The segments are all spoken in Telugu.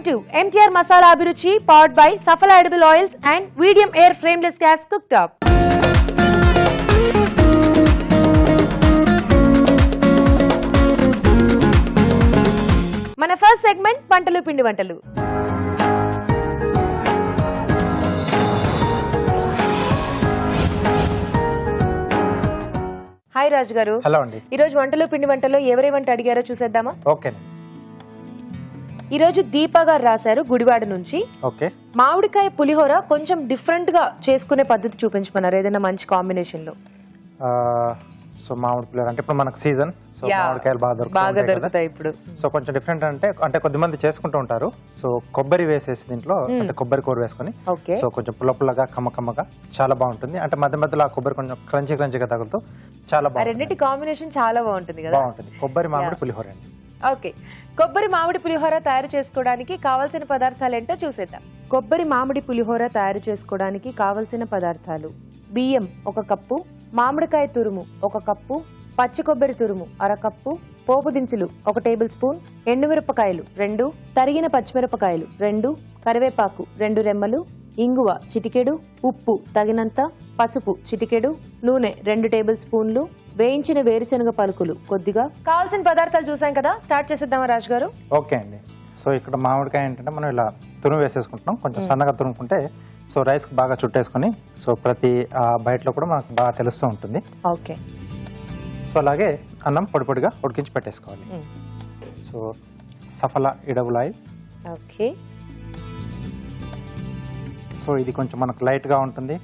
to MTR Masala Abhiruchi, powered by Safala Edible Oils and Medium Air Frameless Gas Cooktop. మన ఫస్ట్ సెగ్మెంట్ వంటలు పిండి వంటలు. హాయ్ రాజు గారు. హలో అండి. ఈ రోజు వంటలు పిండి వంటల్లో ఎవరే వంట అడిగారో చూసేద్దామా? ఓకే. ఈ రోజు దీపా గారు రాశారు గుడివాడ నుంచి. ఓకే. మామిడికాయ పులిహోర కొంచెం డిఫరెంట్ గా చేసుకునే పద్ధతి చూపించమన్నారు, ఏదైనా మంచి కాంబినేషన్ లో. సో మామిడి పులిహోర అంటే ఇప్పుడు మనకు సీజన్, సో మామిడికాయలు బాగా దొరుకుతాయి ఇప్పుడు. సో కొంచెం డిఫరెంట్ అంటే కొద్దిమంది చేసుకుంటూ ఉంటారు. సో కొబ్బరి వేసేసి దీంట్లో అంటే కొబ్బరి కూర వేసుకొని, సో కొంచెం పుల్లగా కమ్మగా చాలా బాగుంటుంది. అంటే మధ్య మధ్యలో ఆ కొబ్బరి కొంచెం క్రంచీగా తగులుతూ చాలా బాగుంటుంది. రెండింటి కాంబినేషన్ చాలా బాగుంటుంది కదా. బాగుంటుంది. కొబ్బరి మామిడి పులిహోర అండి. ఓకే, కొబ్బరి మామిడి పులిహోర తయారు చేసుకోవడానికి కావాల్సిన పదార్థాలు ఏంటో చూసేద్దాం. కొబ్బరి మామిడి పులిహోర తయారు చేసుకోవడానికి కావలసిన పదార్థాలు: బియ్యం 1 కప్పు, మామిడికాయ తురుము 1 కప్పు, పచ్చి కొబ్బరి తురుము 1/2 కప్పు, పోపు దినుసులు 1 టేబుల్ స్పూన్, ఎండుమిరపకాయలు 2, తరిగిన పచ్చిమిరపకాయలు 2, కరివేపాకు 2 రెమ్మలు, ఇంగువ చిటికెడు, ఉప్పు తగినంత, పసుపు చిటికెడు, నూనె 2 టేబుల్ స్పూన్లు, వేయించిన వేరుశనగ పలుకులు కొద్దిగా. కావాల్సిన పదార్థాలు చూసాం కదా, స్టార్ట్ చేసేద్దామా రాజు గారు? ఓకే అండి. సో ఇక్కడ మామిడికాయ ఏంటంటే మనం ఇలా తురుము వేసేసుకుంటున్నాం, కొంచెం సన్నగా తురుముకుంటే సో రైస్ బాగా చుట్టేసుకుని సో ప్రతి బయటలో కూడా మనకు బాగా తెలుస్తూ ఉంటుంది. ఓకే. సో అలాగే అన్నం పొడిగా ఉడికించి పెట్టేసుకోవాలి. So Saffola edible oil. Okay. So ఇది కొంచెం మనకు లైట్ గా ఉంటుంది,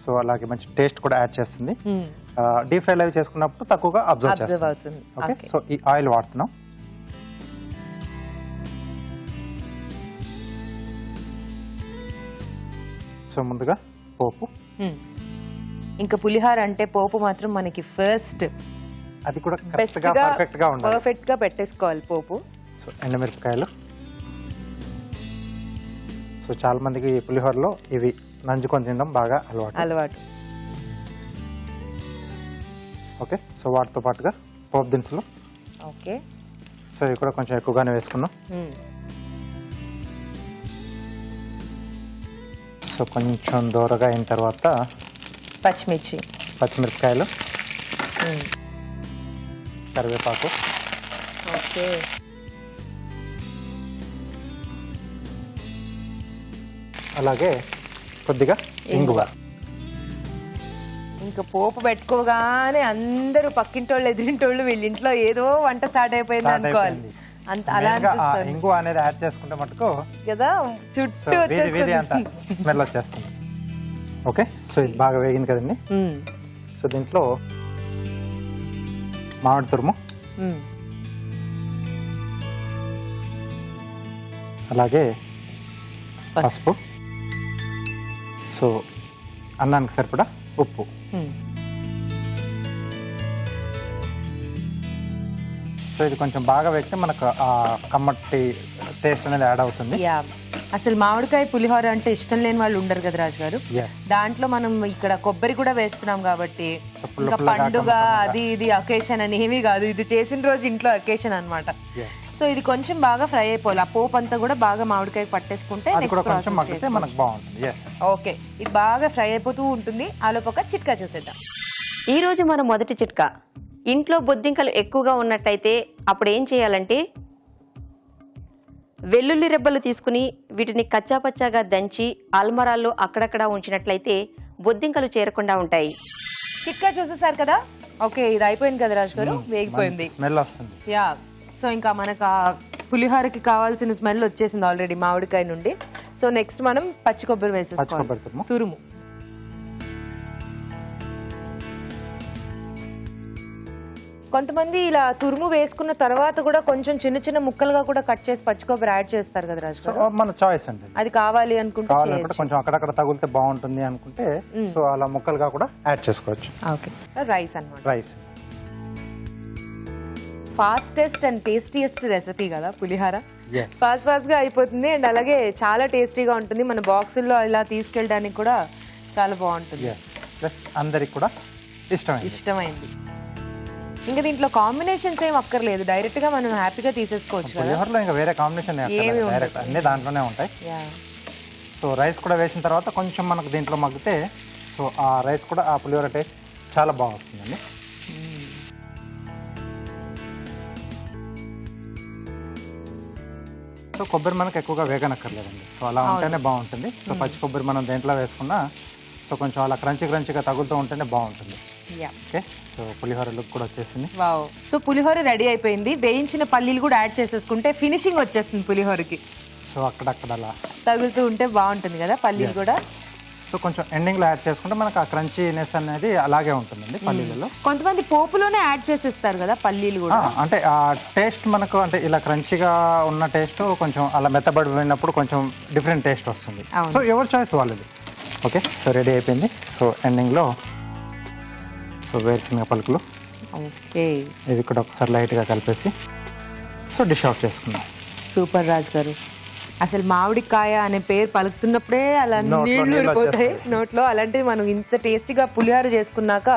సో అలాగే మంచి టేస్ట్ కూడా యాడ్ చేస్తుంది. డీప్ ఫ్రై అవి చేసుకున్నప్పుడు తక్కువగా అబ్జర్వ్ చేస్తుంది. ఓకే. సో ఈ ఆయిల్ వాడుతున్నాం. సో ముందుగా పోపు. ఇంకా పులిహోర అంటే పోపు మాత్రం మనకి ఫస్ట్ అది కూడా పర్ఫెక్ట్ గా పెట్టేసుకోవాలి పోపు. సో ఎండుమిరపకాయలు. సో చాలా మందికి పులిహోరలో ఇవి నంజుకొని తినడం బాగా అలవాటు. ఓకే. సో వాటితో పాటుగా పోపు దినుసులు. ఓకే. సో ఇవి కూడా కొంచెం ఎక్కువగానే వేసుకున్నాం. సో కొంచెం దూరగా అయిన తర్వాత పచ్చిమిరపకాయలు, కరివేపాకు. ఓకే. అలాగే కొద్దిగా ఇంగువ. ఇంకా పోపు పెట్టుకోగానే అందరూ పక్కింటోళ్ళు ఎదిరింటోళ్ళు వీళ్ళ ఇంట్లో ఏదో వంట స్టార్ట్ అయిపోయింది అనుకోవాలి. ఇంగువ అనేది యాడ్ చేసుకుంటే మటుకు కదా చుట్టూ స్మెల్ వచ్చేస్తుంది. ఓకే. సో ఇది బాగా వేగింది కదండి. సో దీంట్లో మామిడి తురుము, అలాగే పసుపు, సో అన్నానికి సరిపడా ఉప్పు. సో ఇది కొంచెం బాగా వేస్తే మనకు ఆ కమ్మటి టేస్ట్ అనేది యాడ్ అవుతుంది. అసలు మామిడికాయ పులిహోర అంటే ఇష్టం లేని వాళ్ళు ఉండరు కదా రాజు గారు. దాంట్లో మనం ఇక్కడ కొబ్బరి కూడా వేస్తున్నాం కాబట్టి ఇంకా పండుగ అది ఇది అకేషన్ అని ఏమీ కాదు, ఇది చేసిన రోజు ఇంట్లో అకేషన్ అన్నమాట. సో ఇది కొంచెం బాగా ఫ్రై అయిపోవాలి, ఆ పోపు అంతా కూడా బాగా మామిడికాయ పట్టేసుకుంటే మనకు బాగుంటుంది. ఓకే, ఇది బాగా ఫ్రై అయిపోతూ ఉంటుంది. ఆలోపు ఒక చిట్కా చూసేద్దాం. ఈ రోజు మన మొదటి చిట్కా, ఇంట్లో బొద్దింకలు ఎక్కువగా ఉన్నట్టయితే అప్పుడు ఏం చేయాలంటే వెల్లుల్లి రెబ్బలు తీసుకుని వీటిని కచ్చాపచ్చాగా దంచి అల్మరాల్లో అక్కడక్కడ ఉంచినట్లయితే బొద్దింకలు చేరకుండా ఉంటాయి. చిట్కా చూసేసారు కదా. ఓకే, ఇది అయిపోయింది కదా రాజు గారు, వేగిపోయింది, స్మెల్ వస్తుంది. సో ఇంకా మనకు పులిహోరకి కావాల్సిన స్మెల్ వచ్చేసింది ఆల్రెడీ మామిడికాయ నుండి. సో నెక్స్ట్ మనం పచ్చి కొబ్బరి వేసేసుకోవాలి, తురుము. కొంతమంది ఇలా తురుము వేసుకున్న తర్వాత కూడా కొంచెం చిన్న చిన్న ముక్కలుగా కూడా కట్ చేసి పచ్చి కొబ్బరి యాడ్ చేస్తారు కదా రాజు గారు. మన చాయిస్ అండి, అది కావాలి అనుకుంటే కొంచెం అక్కడక్కడ తగిలితే బాగుంటుంది అనుకుంటే సో అలా ముక్కలుగా కూడా యాడ్ చేసుకోవచ్చు. ఓకే. రైస్ అన్నమాట. Rice fastest and tastiest recipe కదా పులిహోర. ఫాస్ట్ గా అయిపోతుంది అండ్ అలాగే చాలా టేస్టీగా ఉంటుంది. మన బాక్సుల్లో ఇలా తీసుకెళ్ళడానికి కూడా చాలా బాగుంటుంది. అందరికి కూడా ఇష్టమైంది. ఇంకా దీంట్లో కాంబినేషన్స్ ఏం అక్కర్లేదు, డైరెక్ట్ గా మనం హ్యాపీగా తీసేసుకోవచ్చు కదా. పులిహోరలో ఇంకా వేరే కాంబినేషన్ డైరెక్ట్ అన్ని దాంట్లోనే ఉంటాయి. సో రైస్ కూడా వేసిన తర్వాత కొంచెం మనకు దీంట్లో మగ్గితే సో ఆ రైస్ కూడా ఆ పులిహోర టేస్ట్ చాలా బాగా వస్తుందండి. సో కొబ్బరి మనకు ఎక్కువగా వేగనక్కర్లేదండి, సో అలా ఉంటేనే బాగుంటుంది. సో పచ్చి కొబ్బరి మనం దేంట్లో వేసుకున్నా సో కొంచెం అలా క్రంచిగా తగులుతూ ఉంటేనే బాగుంటుంది. ఓకే, సో పులిహోర లుక్ కూడా వచ్చేసింది. వావ్, సో పులిహోర రెడీ అయిపోయింది. వేయించిన పల్లీలు కూడా యాడ్ చేసేసుకుంటే ఫినిషింగ్ వచ్చేస్తుంది పులిహోరకి. సో అక్కడక్కడ అలా తగులుతూ ఉంటే బాగుంటుంది కదా పల్లీలు కూడా. సో కొంచెం ఎండింగ్లో యాడ్ చేసుకుంటే మనకు ఆ క్రంచీనెస్ అనేది అలాగే ఉంటుందండి పల్లీలలో. కొంతమంది పోపులోనే యాడ్ చేసేస్తారు కదా పల్లీలు కూడా. అంటే ఆ టేస్ట్ మనకు అంటే ఇలా క్రంచిగా ఉన్న టేస్ట్ కొంచెం అలా మెత్తబడిపోయినప్పుడు కొంచెం డిఫరెంట్ టేస్ట్ వస్తుంది. సో ఎవరి చాయిస్ వాళ్ళది. ఓకే, సో రెడీ అయిపోయింది. సో ఎండింగ్లో సో వేరుశనగ పలుకులు, ఓకే, ఇది కూడా ఒకసారి లైట్గా కలిపేసి సో డిష్ అవుట్ చేసుకున్నాం. సూపర్ రాజు గారు, అసలు మామిడికాయ అనే పేరు పలుకుతున్నప్పుడే అలా నీళ్లు ఊరిపోతాయి నోట్లో. అలాంటిది మనం ఇంత టేస్టీగా పులిహోర చేసుకున్నాక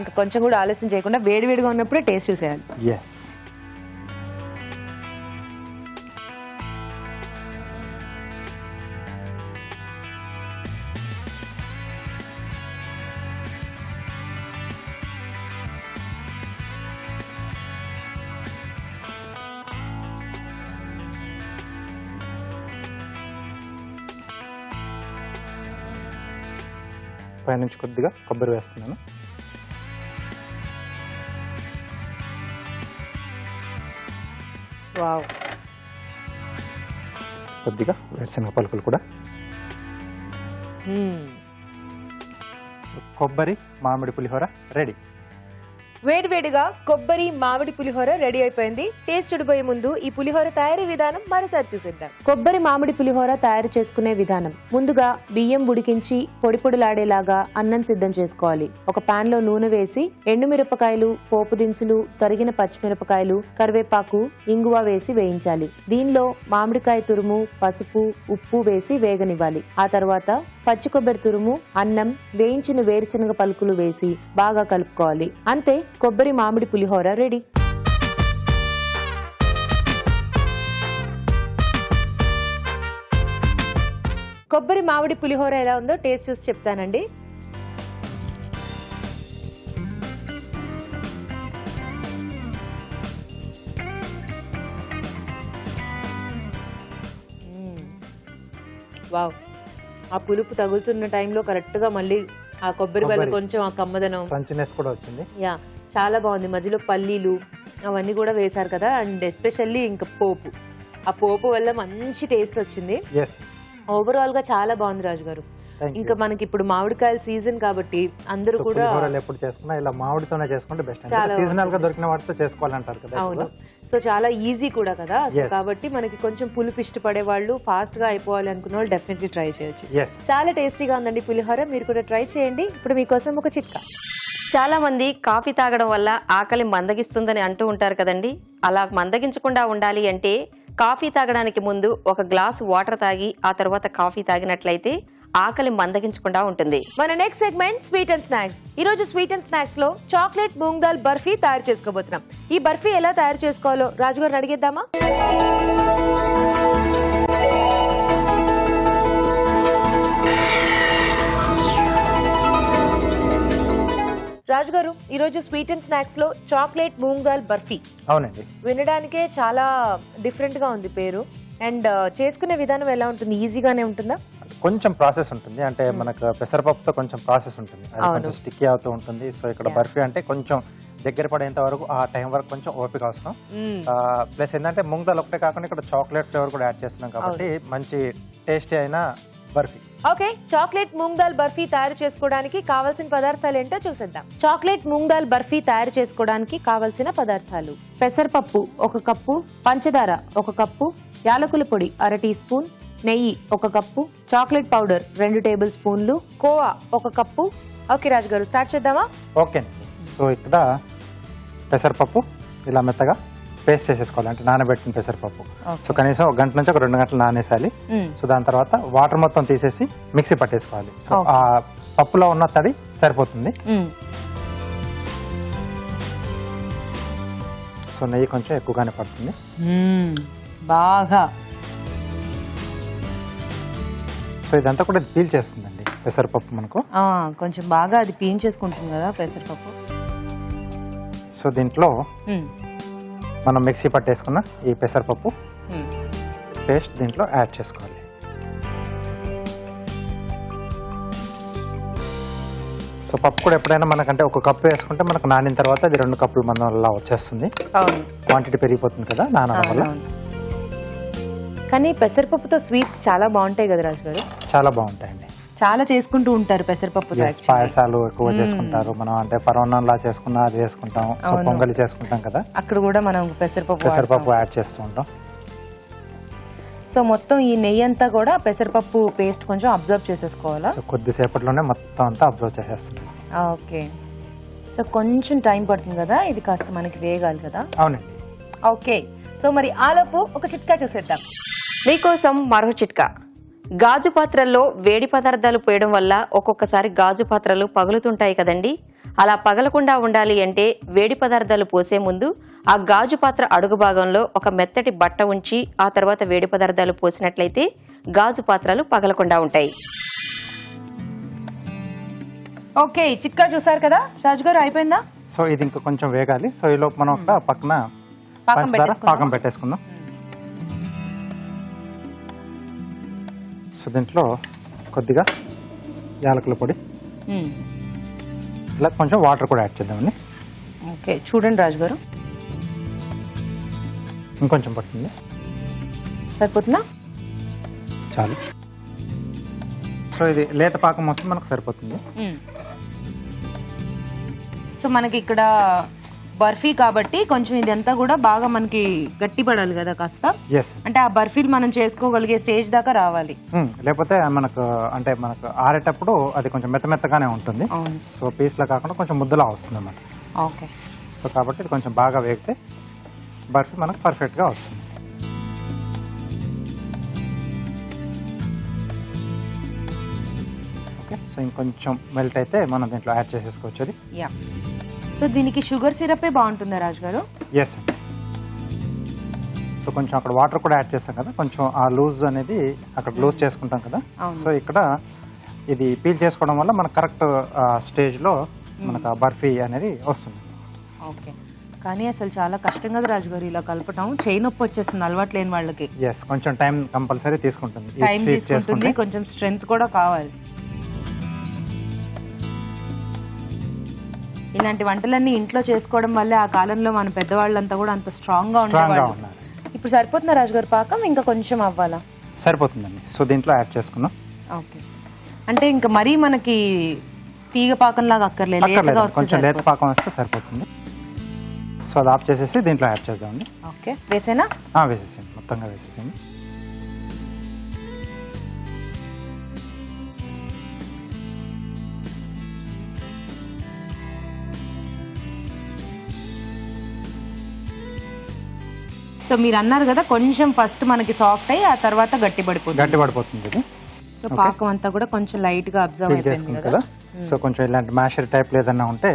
ఇంకా కొంచెం కూడా ఆలస్యం చేయకుండా వేడివేడిగా ఉన్నప్పుడే టేస్ట్ చూసేయాలి. ఎస్, పైనుంచి కొద్దిగా కొబ్బరి వేస్తున్నాను. వావ్, కొద్దిగా వేరుశనగ పలుకులు కూడా. సో కొబ్బరి మామిడి పులిహోర రెడీ. వేడివేడిగా కొబ్బరి మామిడి పులిహోర రెడీ అయిపోయింది. టేస్ట్ చూడబోయే ముందు ఈ పులిహోర తయారీ విధానం మరోసారి చూసేద్దాం. కొబ్బరి మామిడి పులిహోర తయారు చేసుకునే విధానం: ముందుగా బియ్యం ఉడికించి పొడి పొడిలాడేలాగా అన్నం సిద్ధం చేసుకోవాలి. ఒక పాన్ లో నూనె వేసి ఎండుమిరపకాయలు, పోపు దినుసులు, తరిగిన పచ్చిమిరపకాయలు, కరివేపాకు, ఇంగువ వేసి వేయించాలి. దీనిలో మామిడికాయ తురుము, పసుపు, ఉప్పు వేసి వేగనివ్వాలి. ఆ తర్వాత పచ్చి కొబ్బరి తురుము, అన్నం, వేయించిన వేరుశనగ పలుకులు వేసి బాగా కలుపుకోవాలి. అంతే, కొబ్బరి మామిడి పులిహోర రెడీ. కొబ్బరి మామిడి పులిహోర ఎలా ఉందో టేస్ట్ చూసి చెప్తానండి. వావ్, ఆ పులుపు తగులుతున్న టైంలో కరెక్ట్ గా మళ్ళీ ఆ కొబ్బరి వల్ల కొంచెం ఆ కమ్మదనం, క్రంచీనెస్ కూడా వచ్చింది. యా, చాలా బాగుంది. మధ్యలో పల్లీలు అవన్నీ కూడా వేశారు కదా, అండ్ ఎస్పెషల్లీ ఇంకా పోపు, ఆ పోపు వల్ల మంచి టేస్ట్ వచ్చింది. ఓవరాల్ గా చాలా బాగుంది రాజు గారు. ఇంకా మనకి ఇప్పుడు మామిడికాయల సీజన్ కాబట్టి అందరూ కూడా ఎప్పుడు చేసుకున్నా ఇలా మామిడితోనే చేసుకుంటే బెస్ట్. సీజనల్ గా దొరికిన వాటితో చేసుకోవాలంటారు కదా. అవును, సో చాలా ఈజీ కూడా కదా, కాబట్టి మనకి కొంచెం పులుపు ఇష్టపడే వాళ్ళు, ఫాస్ట్ గా అయిపోవాలి అనుకున్న వాళ్ళు డెఫినెట్లీ ట్రై చేయొచ్చు. చాలా టేస్టీగా ఉందండి పులిహోర, మీరు కూడా ట్రై చేయండి. ఇప్పుడు మీకోసం ఒక చిట్కా. చాలా మంది కాఫీ తాగడం వల్ల ఆకలి మందగిస్తుందని అంటూ ఉంటారు కదండి. అలా మందగించకుండా ఉండాలి అంటే కాఫీ తాగడానికి ముందు ఒక గ్లాస్ వాటర్ తాగి ఆ తర్వాత కాఫీ తాగినట్లయితే ఆకలి మందగించకుండా ఉంటుంది. మన next segment sweet and snacks. ఈ రోజు స్వీట్ అండ్ స్నాక్స్ లో చాక్లెట్ మూంగ్ దాల్ బర్ఫీ తయారు చేసుకోబోతున్నాం. ఈ బర్ఫీ ఎలా తయారు చేసుకోవాలో రాజుగారిని అడిగేద్దామా? రాజుగారు, ఈ రోజు స్వీట్ అండ్ స్నాక్స్ లో చాక్లెట్ మూంగ్ దాల్ బర్ఫీ. అవునండి, వినడానికే చాలా డిఫరెంట్ గా ఉంది పేరు. అండ్ చేసుకునే విధానం ఎలా ఉంటుంది? ఈజీగానే ఉంటుందా? కొంచెం ప్రాసెస్ ఉంటుంది. అంటే మనకు పెసరపప్పుతో కొంచెం ప్రాసెస్ ఉంటుంది, కొంచెం స్టిక్కీ అవుతూ ఉంటుంది. సో ఇక్కడ బర్ఫీ అంటే కొంచెం దగ్గర పడేంత వరకు ఆ టైం వరకు కొంచెం ఓపిక అవసరం. ప్లస్ ఏంటంటే మూంగ్ దాల్ ఒకటే కాకుండా ఇక్కడ చాక్లెట్ ఫ్లేవర్ కూడా యాడ్ చేస్తున్నాం కాబట్టి మంచి టేస్టీ అయిన బర్ఫీ. ఓకే, చాక్లెట్ మూంగ్ దాల్ బర్ఫీ తయారు చేసుకోవడానికి కావాల్సిన పదార్థాలు ఏంటో చూసేద్దాం. చాక్లెట్ మూంగ్ దాల్ బర్ఫీ తయారు చేసుకోవడానికి కావాల్సిన పదార్థాలు: పెసరపప్పు 1 కప్పు, పంచదార 1 కప్పు, యాలకుల పొడి 1/2 టీ స్పూన్, నెయ్యి 1 కప్పు, చాక్లెట్ పౌడర్ 2 టేబుల్ స్పూన్లు, కోవా 1 కప్పు. ఓకే రాజు గారు, స్టార్ట్ చేద్దామా? ఓకే, సో ఇక్కడ పెసరపప్పు ఇలా మెత్తగా పేస్ట్ చేసేసుకోవాలి. అంటే నానబెట్టిన పెసరపప్పు. సో కనీసం 1 గంట నుంచి 2 గంటలు నానేసాలి. సో దాని తర్వాత వాటర్ మొత్తం తీసేసి మిక్సీ పట్టేసుకోవాలి. సో ఆ పప్పులో ఉన్న తడి సరిపోతుంది. సో నెయ్యి కొంచెం ఎక్కువగానే పడుతుంది. బాగా. సో ఇదంతా కూడా పీల్ చేస్తుందండి పెసరపప్పు మనకు. కొంచెం బాగా అది పీల్ చేసుకుంటుంది కదా పెసరపప్పు. సో దీంట్లో మనం మిక్సీ పట్టేసుకున్న ఈ పెసరపప్పు పేస్ట్ దీంట్లో యాడ్ చేసుకోవాలి. సో పప్పు కూడా ఎప్పుడైనా మనకంటే ఒక కప్పు వేసుకుంటే మనకు నానిన తర్వాత అది 2 కప్పులు మన వల్ల వచ్చేస్తుంది. క్వాంటిటీ పెరిగిపోతుంది కదా నానడం వల్ల. కానీ పెసరపప్పుతో స్వీట్స్ చాలా బాగుంటాయి కదా రాజు గారు. చాలా బాగుంటాయండి. చాలా చేసుకుంటూ ఉంటారు పెసరపప్పు. పాయసాలు ఎక్కువ చేసుకుంటారు. మనం అంటే పరవన్నంలా చేసుకున్నా అది చేసుకుంటాం. సో పొంగలి చేసుకుంటాం కదా, అక్కడ కూడా మనం పెసరపప్పు యాడ్ చేస్తూ ఉంటాం. సో మొత్తం ఈ నెయ్యి అంతా కూడా పెసరపప్పు పేస్ట్ కొంచెం అబ్జర్వ్ చేసేసుకోవాలా. సో కొద్దిసేపట్లోనే మొత్తం అంతా అబ్జర్వ్ చేసేస్తుంది. ఓకే. సో కొంచెం టైం పడుతుంది కదా, ఇది కాస్త మనకి వేగాలి కదా. అవునండి. ఓకే. సో మరి ఆలోపు ఒక చిట్కా చూసేద్దాం. మీకోసం మరో చిట్కా. గాజు పాత్రల్లో వేడి పదార్థాలు పోయడం వల్ల ఒక్కొక్కసారి గాజు పాత్రలు పగులుతుంటాయి కదండి. అలా పగలకుండా ఉండాలి అంటే వేడి పదార్థాలు పోసే ముందు ఆ గాజు పాత్ర అడుగు భాగంలో ఒక మెత్తటి బట్ట ఉంచి ఆ తర్వాత వేడి పదార్థాలు పోసినట్లయితే గాజు పాత్రలు పగలకుండా ఉంటాయి. ఓకే, చిట్కా చూసారు కదా రాజు గారు, అయిపోయిందా? సో ఇది ఇంకా కొంచెం వేగాలి. సో ఈలో మనం ఒక పక్కన పాకం పెట్టేసుకుందాం. సో దీంట్లో కొద్దిగా యాలకుల పొడి, ఇలా కొంచెం వాటర్ కూడా యాడ్ చేద్దామండి. ఓకే, చూడండి రాజు గారు, ఇంకొంచెం పడుతుంది. సరిపోతుందా? చాలు. సో ఇది లేత పాకం వస్తే మనకు సరిపోతుంది. సో మనకి ఇక్కడ బర్ఫీ కాబట్టి కొంచెం ఇదంతా కూడా బాగా మనకి గట్టి పడాలి కదా కాస్త. అంటే ఆ బర్ఫీలు మనం చేసుకోగలిగే స్టేజ్ దాకా రావాలి. లేకపోతే మనకు అంటే మనకు ఆరేటప్పుడు అది కొంచెం మెత్తగానే ఉంటుంది. సో పీస్లా కాకుండా కొంచెం ముద్దలా వస్తుంది అన్నమాట. ఓకే. సో కాబట్టి ఇది కొంచెం బాగా వేగితే బర్ఫీ మనకు పర్ఫెక్ట్గా వస్తుంది. ఓకే. సో ఇంకొంచెం మెల్ట్ అయితే మనం దీంట్లో యాడ్ చేసేసుకోవచ్చు అది. యా. సో దీనికి షుగర్ సిరపే బాగుంటుందా రాజు గారు? ఎస్ అండి. సో కొంచెం అక్కడ వాటర్ కూడా యాడ్ చేస్తాం కదా, కొంచెం ఆ లూజ్ అనేది అక్కడ లూజ్ చేసుకుంటాం కదా. సో ఇక్కడ ఇది పీల్ చేసుకోవడం వల్ల మనకు కరెక్ట్ స్టేజ్లో మనకు బర్ఫీ అనేది వస్తుంది. ఓకే. కానీ అసలు చాలా కష్టం కదా రాజు గారు ఇలా కలపటం, చేయి నొప్పి వచ్చేస్తుంది అలవాటు లేని వాళ్ళకి. ఎస్, కొంచెం టైం కంపల్సరీ తీసుకుంటుంది. టైం తీసుకుంటుంది, కొంచెం స్ట్రెంగ్త్ కూడా కావాలి. ఇలాంటి వంటలన్నీ ఇంట్లో చేసుకోవడం వల్ల ఆ కాలంలో మన పెద్దవాళ్ళంతా కూడా అంత స్ట్రాంగ్ గా ఉండేవాళ్ళు. ఇప్పుడు సరిపోతుందా రాజు గారు పాకం, ఇంకా కొంచెం అవ్వాలా? సరిపోతుందండి. సో దీంట్లో యాడ్ చేసుకున్నాం. ఓకే. అంటే ఇంకా మరీ మనకి తీగ పాకం లాగా అక్కర్లేదు, కొంచెం లేత పాకం వస్తే సరిపోతుంది. సో అది ఆఫ్ చేసేసి దీంట్లో యాడ్ చేద్దామండి. ఓకే, వేసేనా? వేసేసేయండి, మొత్తంగా వేసేసేయండి. సో మీరు అన్నారు కదా కొంచెం ఫస్ట్ మనకి సాఫ్ట్ అయ్యి ఆ తర్వాత గట్టి పడిపోతుంది ఇది. సో పాకం అంతా కూడా కొంచెం లైట్ గా అబ్జర్వ్ అయిపోయింది కదా. సో కొంచెం ఇలాంటి మ్యాషర్ టైప్ ఏదన్నా ఉంటే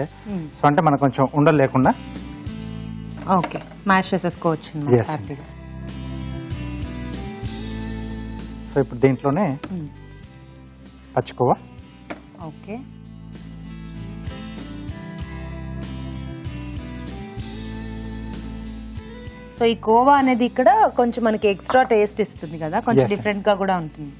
సో అంటే మనకు కొంచెం ఉండలు లేకుండా ఓకే మ్యాష్ చేసేసుకోవచ్చు. సో ఇప్పుడు దీంట్లోనే పచ్చికోవా. ఓకే. సో ఈ కోవా అనేది ఇక్కడ కొంచెం మనకి ఎక్స్ట్రా టేస్ట్ ఇస్తుంది కదా, కొంచెం డిఫరెంట్ గా కూడా ఉంటుంది.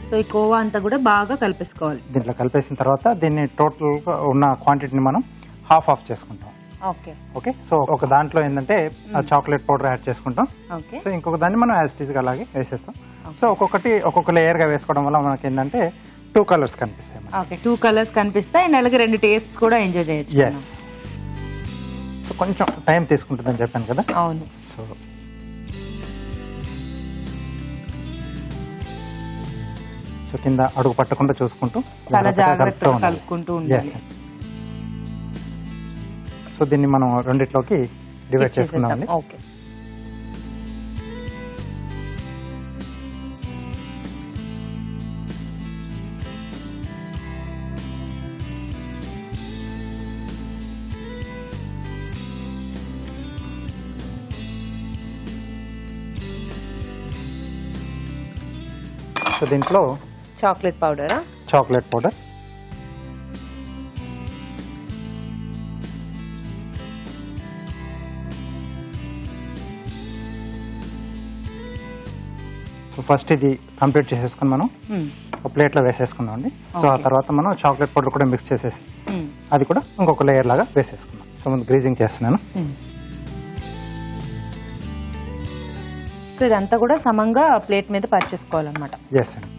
సో ఈ కోవా అంతా కూడా బాగా కలిపేసుకోవాలి. దీంట్లో కలిపేసిన తర్వాత దీన్ని టోటల్ గా ఉన్న క్వాంటిటీని మనం హాఫ్ చేసుకుంటాం. ఓకే. ఓకే. సో ఒక దాంట్లో ఏంటంటే చాక్లెట్ పౌడర్ యాడ్ చేసుకుంటాం. సో ఇంకొక దాన్ని మనం యాజ్ ఇట్ ఈజ్ గా అలాగే వేసేస్తాం. సో ఒక్కొక్క లేయర్ గా వేసుకోవడం వల్ల మనకి ఏంటంటే 2 కలర్స్ కనిపిస్తాయి. ఓకే, 2 కలర్స్ కనిపిస్తాయి అండ్ అలాగే 2 టేస్ట్స్ కూడా ఎంజాయ్ చేయొచ్చు. ఎస్. సో కొంచెం టైం తీసుకుంటుందని చెప్పాను కదా. అవును. సో కింద అడుగు పట్టకుండా చూసుకుంటూ చాలా జాగ్రత్తగా కలుపుకుంటూ ఉండాలి. సో దీన్ని మనం రెండిట్లోకి డివైడ్ చేసుకుందాం. ఓకే. సో దీంట్లో చాక్లెట్ పౌడరా? చాక్లెట్ పౌడర్, ఫస్ట్ ఇది కంప్లీట్ చేసేసుకుని మనం ఒక ప్లేట్లో వేసేసుకున్నాం అండి. సో ఆ తర్వాత మనం చాక్లెట్ పౌడర్ కూడా మిక్స్ చేసేసి అది కూడా ఇంకొక లేయర్ లాగా వేసేసుకున్నాం. సో ముందు గ్రీజింగ్ చేస్తున్నాను. సో ఇదంతా కూడా సమంగా ప్లేట్ మీద పరిచేసుకోవాలన్నమాట. ఎస్ అండి.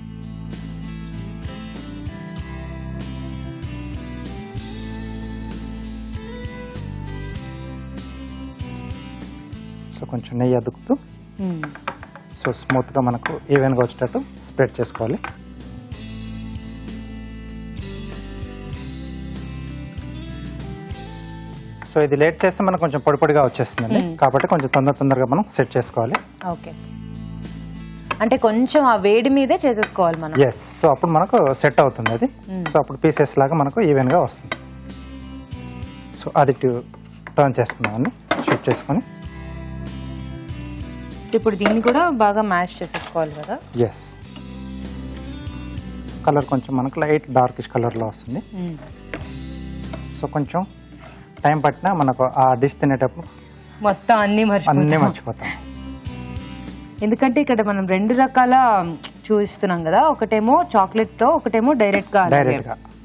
సో కొంచెం నెయ్యి అదుకుతూ సో స్మూత్గా మనకు ఈవెన్గా వచ్చేటట్టు స్ప్రెడ్ చేసుకోవాలి. సో ఇది లేట్ చేస్తే మనకు కొంచెం పొడి పొడిగా వచ్చేస్తుందండి, కాబట్టి కొంచెం తొందరగా మనం సెట్ చేసుకోవాలి. ఓకే, అంటే కొంచెం ఆ వేడి మీదే చేసేసుకోవాలి మనం. ఎస్, సో అప్పుడు మనకు సెట్ అవుతుంది అది. సో అప్పుడు పీసెస్ లాగా మనకు ఈవెన్గా వస్తుంది. సో అది టర్న్ చేసుకున్నామండి, షిఫ్ట్ చేసుకొని. ఇప్పుడు దీన్ని కూడా బాగా మ్యాష్ చేసేసుకోవాలి కదా. ఎస్, కలర్ కొంచెం మనకు లైట్ డార్కిష్ కలర్లో వస్తుంది. సో కొంచెం టైం పట్టినా మనకు ఆ డిష్ తినేటప్పుడు మొత్తం అన్నీ మర్చిపోతాం. ఎందుకంటే ఇక్కడ మనం 2 రకాల చూపిస్తున్నాం కదా, ఒకటేమో చాక్లెట్ తో, ఒకటేమో డైరెక్ట్ గా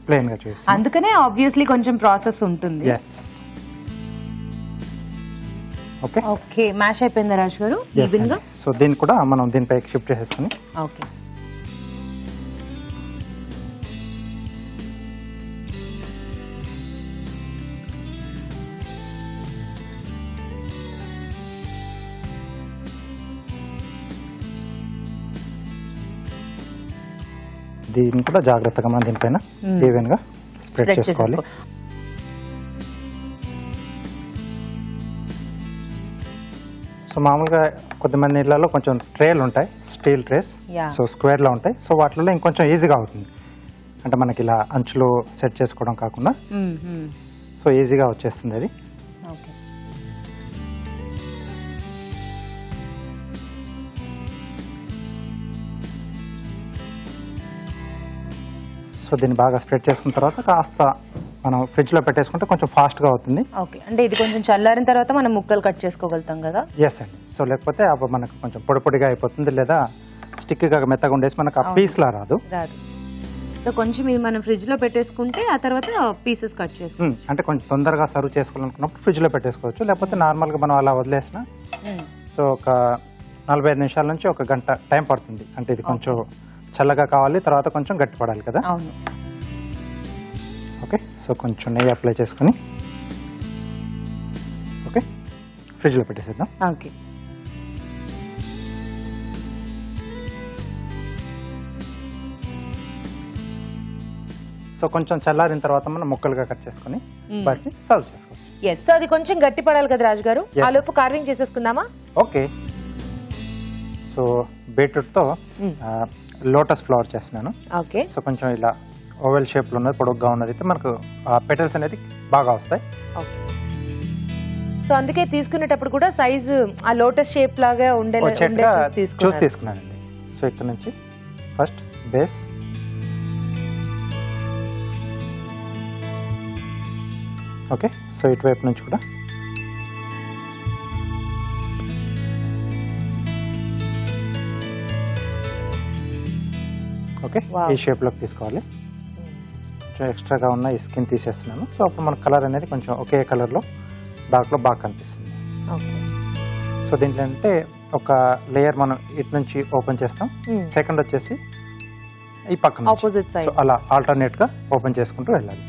ప్లెయిన్ గా చూపిస్తాం. అందుకనే ఆబ్వియస్లీ కొంచెం ప్రాసెస్ ఉంటుంది. ఓకే ఓకే, మ్యాష్ అయిపోయిందా రాజు గారు? ఈవెన్ గా. సో దీన్ని కూడా మనం దీనిపైకి షిఫ్ట్ చేసేసుకుని. ఓకే, దీన్ని కూడా జాగ్రత్తగా మనం దీనిపైన ఈవెన్ గా స్ప్రెడ్ చేసుకోవాలి. సో మామూలుగా కొద్దిమంది ఇళ్లలో కొంచెం ట్రేలు ఉంటాయి, స్టీల్ ట్రేస్. సో స్క్వేర్ లో ఉంటాయి. సో వాటిలో ఇంకొంచెం ఈజీగా అవుతుంది, అంటే మనకి ఇలా అంచులు సెట్ చేసుకోవడం కాకుండా సో ఈజీగా వచ్చేస్తుంది అది. సో దీన్ని బాగా స్ప్రెడ్ చేసుకున్న తర్వాత కాస్త మనం ఫ్రిడ్జ్ లో పెట్టేసుకుంటే కొంచెం ఫాస్ట్ గా అవుతుంది. ఓకే, అంటే ఇది కొంచెం చల్లారిన తర్వాత మనం ముక్కలు కట్ చేసుకోగలుగుతాం కదా. ఎస్ అండి. సో లేకపోతే అప్పుడు మనకు కొంచెం పొడి పొడిగా అయిపోతుంది, లేదా స్టిక్ గా మెత్తగా ఉండేసి మనకు ఆ పీస్ లా రాదు. సో కొంచెం ఇది మనం ఫ్రిడ్జ్ లో పెట్టేసుకుంటే ఆ తర్వాత పీసెస్ కట్ చేసుకోవచ్చు. అంటే కొంచెం తొందరగా సర్వ్ చేసుకోవాలనుకున్నప్పుడు ఫ్రిడ్జ్ లో పెట్టేసుకోవచ్చు, లేకపోతే నార్మల్ గా మనం అలా వదిలేసిన సో ఒక 45 నిమిషాల నుంచి 1 గంట టైం పడుతుంది. అంటే ఇది కొంచెం చల్లగా కావాలి, తర్వాత కొంచెం గట్టి పడాలి కదా. అవును. ఓకే, సో కొంచెం నెయ్యి అప్లై చేసుకుని ఓకే ఫ్రిడ్జ్లో పెట్టేసేద్దాం. ఓకే, సో కొంచెం చల్లారిన తర్వాత మనం ముక్కలుగా కట్ చేసుకుని వాటిని సర్వ్ చేసుకోవచ్చు. ఎస్, సో అది కొంచెం గట్టి పడాలి కదా రాజు గారు. ఆ లోపు కార్వింగ్ చేసేసుకుందామా? ఓకే, సో బీట్రూట్ తో లోటస్ ఫ్లవర్ చేస్తున్నాను. ఓకే, సో కొంచెం ఇలా ఓవెల్ షేప్ లో ఉన్నది, పొడుగ్గా ఉన్నది అయితే మనకు పెటల్స్ అనేది బాగా వస్తాయి. సో అందుకే తీసుకునేటప్పుడు కూడా సైజు ఆ లోటస్ షేప్ లాగా చూసి తీసుకున్నానండి. సో ఇక్కడ నుంచి ఫస్ట్ బేస్, ఓకే సో ఇటువైపు నుంచి కూడా ఓకే ఈ షేప్ లోకి తీసుకోవాలి. కొంచెం ఎక్స్ట్రాగా ఉన్న ఈ స్కిన్ తీసేస్తున్నాను. సో అప్పుడు మన కలర్ అనేది కొంచెం ఒకే కలర్ లో డార్క్ లో బాగా కనిపిస్తుంది. సో దీంట్లో అంటే ఒక లేయర్ మనం ఇటు నుంచి ఓపెన్ చేస్తాం, సెకండ్ వచ్చేసి ఈ పక్కన ఆపోజిట్ సైడ్, అలా ఆల్టర్నేట్ గా ఓపెన్ చేసుకుంటూ వెళ్ళాలి.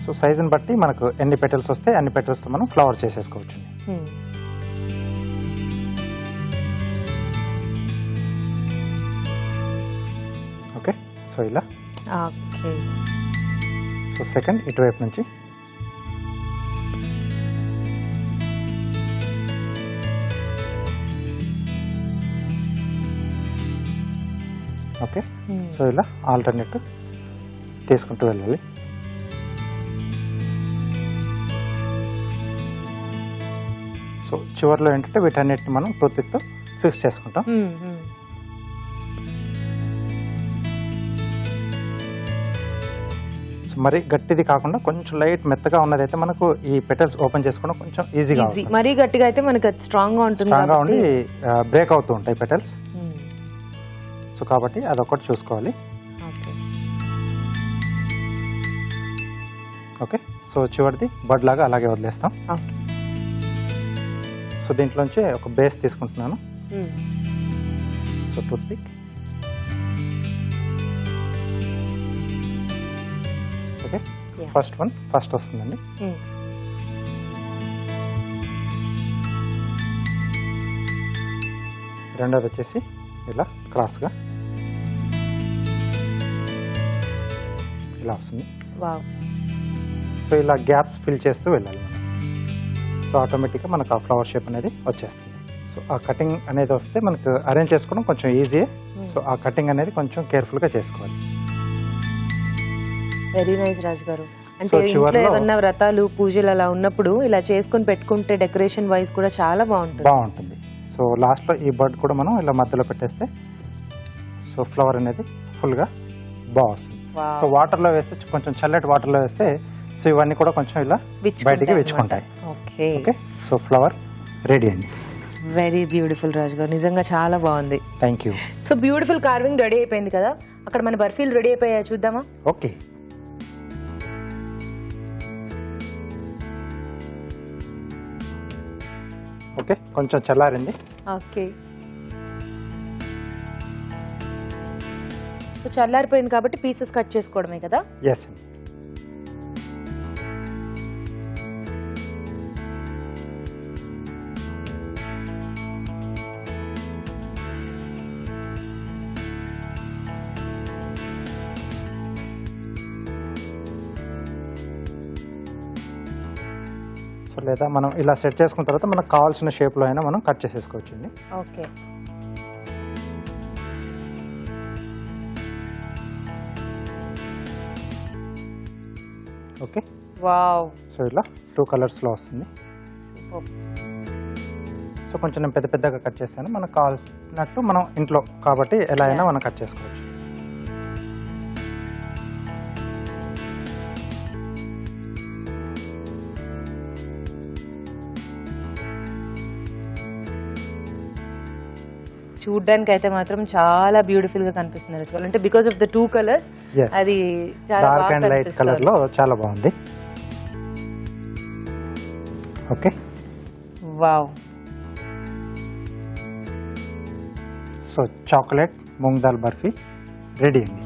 సో సైజుని బట్టి మనకు ఎన్ని పెటల్స్ వస్తే అన్ని పెటల్స్ తో మనం ఫ్లవర్ చేసేసుకోవచ్చు. ఓకే, సో ఇలా. సో సెకండ్ ఇటువైపు నుంచి ఓకే, సో ఇలా ఆల్టర్నేట్ తీసుకుంటూ వెళ్ళాలి. సో చివరిలో ఏంటంటే వీటన్నిటిని మనం టూత్ పిక్ తో ఫిక్స్ చేసుకుంటాం. సో మరి గట్టిది కాకుండా కొంచెం లైట్ మెత్తగా ఉన్నదైతే మనకు ఈ పెటల్స్ ఓపెన్ చేసుకోవడం కొంచెం ఈజీగా ఈజీ. మరీ గట్టిగా అయితే మనకి స్ట్రాంగ్ గా ఉంటుంది స్ట్రాంగ్ గా ఉండి బ్రేక్ అవుతూ ఉంటాయి పెటల్స్. సో కాబట్టి అదొకటి చూసుకోవాలి. ఓకే, సో చివరిది బడ్ లాగా అలాగే వదిలేస్తాం. సో దీంట్లోంచి ఒక బేస్ తీసుకుంటున్నాను. So toothpick, okay, first వస్తుందండి. రెండోది వచ్చేసి ఇలా క్రాస్గా ఇలా వస్తుంది. సో ఇలా గ్యాప్స్ ఫిల్ చేస్తూ వెళ్ళాలి మనం. సో ఆటోమేటిక్గా మనకు ఆ ఫ్లవర్ షేప్ అనేది వచ్చేస్తుంది. సో ఆ కటింగ్ అనేది వస్తే మనకు అరేంజ్ చేసుకోవడం కొంచెం ఈజీ. సో ఆ కటింగ్ అనేది కొంచెం కేర్ఫుల్గా చేసుకోవాలి. వెరీ నైస్ రాజు గారు. అంటే ఇంట్లో ఏమన్నా వ్రతాలు పూజలు అలా ఉన్నప్పుడు ఇలా చేసుకొని పెట్టుకుంటే డెకరేషన్ వైజ్ కూడా చాలా బాగుంటుంది. సో లాస్ట్లో ఈ బర్డ్ కూడా మనం ఇలా మధ్యలో పెట్టేస్తే సో ఫ్లవర్ అనేది ఫుల్గా బాగుంది. సో వాటర్లో వేస్తే కొంచెం చల్లటి వాటర్లో వేస్తే సో ఇవన్నీ కూడా కొంచెం ఇలా బయటికి విచ్చుకుంటాయి. ఓకే, సో ఫ్లవర్ రెడీ అండి. వెరీ బ్యూటిఫుల్ రాజు గారు, నిజంగా చాలా బాగుంది. Thank you. So beautiful carving ready అయిపోయింది కదా, అక్కడ మన బర్ఫీలు రెడీ అయిపోయాయి చూద్దామా? ఓకే. ఓకే, కొంచెం చల్లారింది. ఓకే, సో చల్లారిపోయింది కాబట్టి పీసెస్ కట్ చేసుకోవడమే కదా? ఎస్. సో లేదా మనం ఇలా సెట్ చేసుకున్న తర్వాత మనకు కావాల్సిన షేప్లో అయినా మనం కట్ చేసేసుకోవచ్చండి. Okay, okay, wow. సో ఇలా 2 కలర్స్లో వస్తుంది. సో కొంచెం నేను పెద్దగా కట్ చేశాను. మనకు కావాల్సినట్టు మనం ఇంట్లో కాబట్టి ఎలా అయినా మనం కట్ చేసుకోవచ్చు. చూడ్డానికి అయితే మాత్రం చాలా బ్యూటిఫుల్ గా కనిపిస్తుంది. అంటే బికాస్ ఆఫ్ ద 2 కలర్స్ అది చాలా డార్క్ అండ్ లైట్ కలర్ లో చాలా బాగుంది. Okay, wow. So chocolate moong dal barfi ready అండి.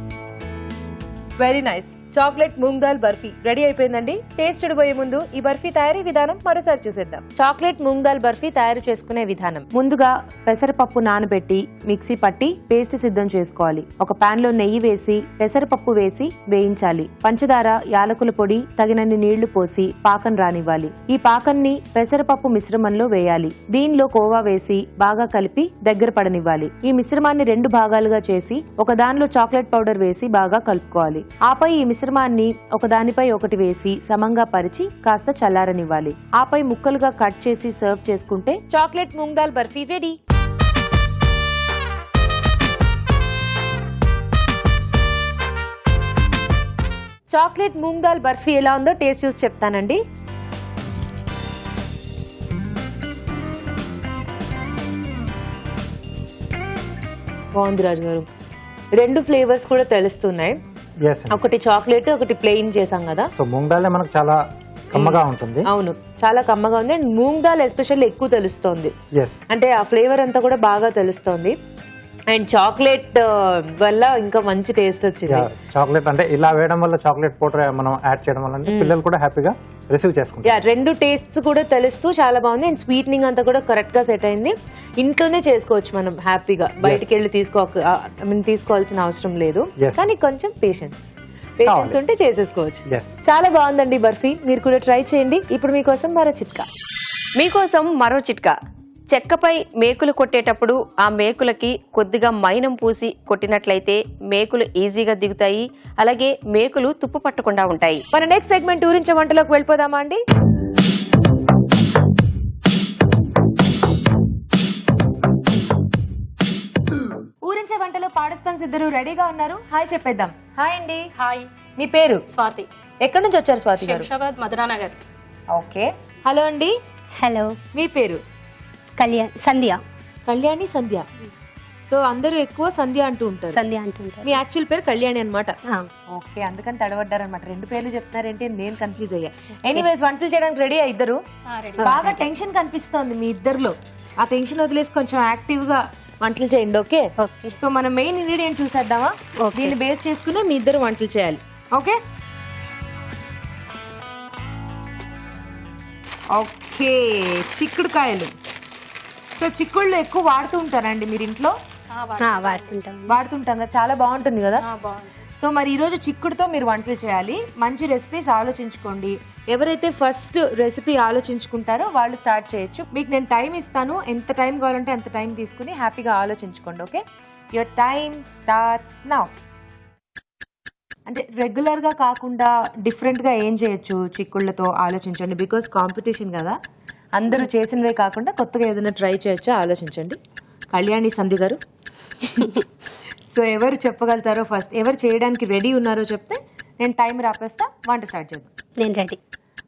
Very nice. Chocolate moong dal barfi ready అయిపోయిందండి. టేస్ట్ చూడబోయే ముందు ఈ బర్ఫీ తయారీ విధానం మరోసారి చూసేద్దాం. చాక్లెట్ మూంగ్ దాల్ బర్ఫీ తయారు చేసుకునే విధానం. ముందుగా పెసరపప్పు నానబెట్టి మిక్సీ పట్టి పేస్ట్ సిద్ధం చేసుకోవాలి. ఒక పాన్ లో నెయ్యి వేసి పెసరపప్పు వేసి వేయించాలి. పంచదార, యాలకుల పొడి, తగినన్ని నీళ్లు పోసి పాకం రానివ్వాలి. ఈ పాకాన్ని పెసరపప్పు మిశ్రమంలో వేయాలి. దీనిలో కోవా వేసి బాగా కలిపి దగ్గర పడనివ్వాలి. ఈ మిశ్రమాన్ని 2 భాగాలుగా చేసి ఒక దానిలో చాక్లెట్ పౌడర్ వేసి బాగా కలుపుకోవాలి. ఆపై ఈ మిశ్రమాన్ని ఒకదానిపై ఒకటి వేసి సమంగా పరిచి కాస్త చల్లారనివ్వాలి. ఆపై ముక్కలుగా కట్ చేసి సర్వ్ చేసుకుంటే chocolate moong dal barfi ready. Chocolate moong dal barfi ఎలా ఉందో టేస్ట్ చూసి చెప్తానండి. బాగుంది రాజు గారు. 2 ఫ్లేవర్స్ కూడా తెలుస్తున్నాయి. ఒకటి చాక్లెట్, ఒకటి ప్లెయిన్ చేసాం కదా. సో మూంగ్ దాల్ మనకు చాలా కమ్మగా ఉంటుంది. అవును, చాలా కమ్మగా ఉంది. అండ్ మూంగ్ దాల్ ఎస్పెషల్లీ ఎక్కువ తెలుస్తోంది. అంటే ఆ ఫ్లేవర్ అంతా కూడా బాగా తెలుస్తోంది. అండ్ చాక్లెట్ వల్ల ఇంకా మంచి టేస్ట్ వచ్చింది. చాక్లెట్ అంటే ఇలా వేయడం వల్ల, చాక్లెట్ పౌడర్ మనం యాడ్ చేయడం వల్ల పిల్లలు కూడా హ్యాపీగా రిసీవ్ చేసుకుంటారు. 2 టేస్ట్స్ కూడా తెలుస్తూ చాలా బాగుంది. అండ్ స్వీట్నింగ్ అంతా కూడా కరెక్ట్ గా సెట్ అయింది. ఇంట్లోనే చేసుకోవచ్చు మనం హ్యాపీగా, బయటికి వెళ్ళి తీసుకోవాల్సిన అవసరం లేదు. కానీ కొంచెం పేషెన్స్ ఉంటే చేసేసుకోవచ్చు. చాలా బాగుందండి బర్ఫీ, మీరు కూడా ట్రై చేయండి. ఇప్పుడు మీకోసం మరో చిట్కా. చెక్కపై మేకులు కొట్టేటప్పుడు ఆ మేకులకి కొద్దిగా మైనం పూసి కొట్టినట్లయితే మేకులు ఈజీగా దిగుతాయి. అలాగే మేకులు తుప్పు పట్టకుండా ఉంటాయి. మన నెక్స్ట్ సెగ్మెంట్ ఊరించే వంటలోకి వెళ్ళిపోదామా అండి? పార్టిసిపెంట్స్ ఇద్దరు రెడీగా ఉన్నారు. హాయ్ చెప్పేద్దాం. హాయ్ అండి. హాయ్, మీ పేరు? స్వాతి. ఎక్కడి నుంచి వచ్చారు స్వాతి గారు? శంషాబాద్ మధురానగర్. ఓకే. హలో అండి. హలో, మీ పేరు? సంధ్య. కళ్యాణి, సంధ్య. సో అందరూ ఎక్కువ సంధ్య అంటూ ఉంటారు. సంధ్య అంటుంటారు. మీ యాక్చువల్ పేరు కళ్యాణి అన్నమాట. ఓకే, అందుకని తడబడ్డారనమాట. రెండు పేర్లు చెప్తున్నారేంటి అని నేను కన్ఫ్యూజ్ అయ్యా. ఎనీవేస్, వంటలు చేయడానికి రెడీ ఇద్దరు. బాగా టెన్షన్ కనిపిస్తోంది మీ ఇద్దరులో. ఆ టెన్షన్ వదిలేసి కొంచెం యాక్టివ్ గా వంటలు చేయండి. ఓకే. ఓకే. సో మనం మెయిన్ ఇంగ్రీడియంట్ చూసేద్దామా? దీన్ని బేస్ చేసుకుని మీ ఇద్దరు వంటలు చేయాలి. ఓకే. ఓకే, చిక్కుడుకాయలు. సో చిక్కుళ్ళు ఎక్కువ వాడుతూ ఉంటారండి మీరు ఇంట్లో? వాడుతుంటాం కదా, చాలా బాగుంటుంది కదా. సో మరి ఈరోజు చిక్కుడుతో మీరు వంటలు చేయాలి. మంచి రెసిపీస్ ఆలోచించుకోండి. ఎవరైతే ఫస్ట్ రెసిపీ ఆలోచించుకుంటారో వాళ్ళు స్టార్ట్ చేయొచ్చు. మీకు నేను టైం ఇస్తాను, ఎంత టైం కావాలంటే అంత టైం తీసుకుని హ్యాపీగా ఆలోచించుకోండి. Okay, your time starts now. అంటే రెగ్యులర్ గా కాకుండా డిఫరెంట్ గా ఏం చేయొచ్చు చిక్కుళ్ళతో ఆలోచించండి. బికాస్ కాంపిటీషన్ కదా, అందరూ చేసినవే కాకుండా కొత్తగా ఏదైనా ట్రై చేయొచ్చో ఆలోచించండి. కళ్యాణి, సంధ్య గారు, సో ఎవరు చెప్పగలుగుతారో ఫస్ట్, ఎవరు చేయడానికి రెడీ ఉన్నారో చెప్తే నేను టైం రాపేస్తా, వంట స్టార్ట్ చేద్దాం. నేను రెడీ.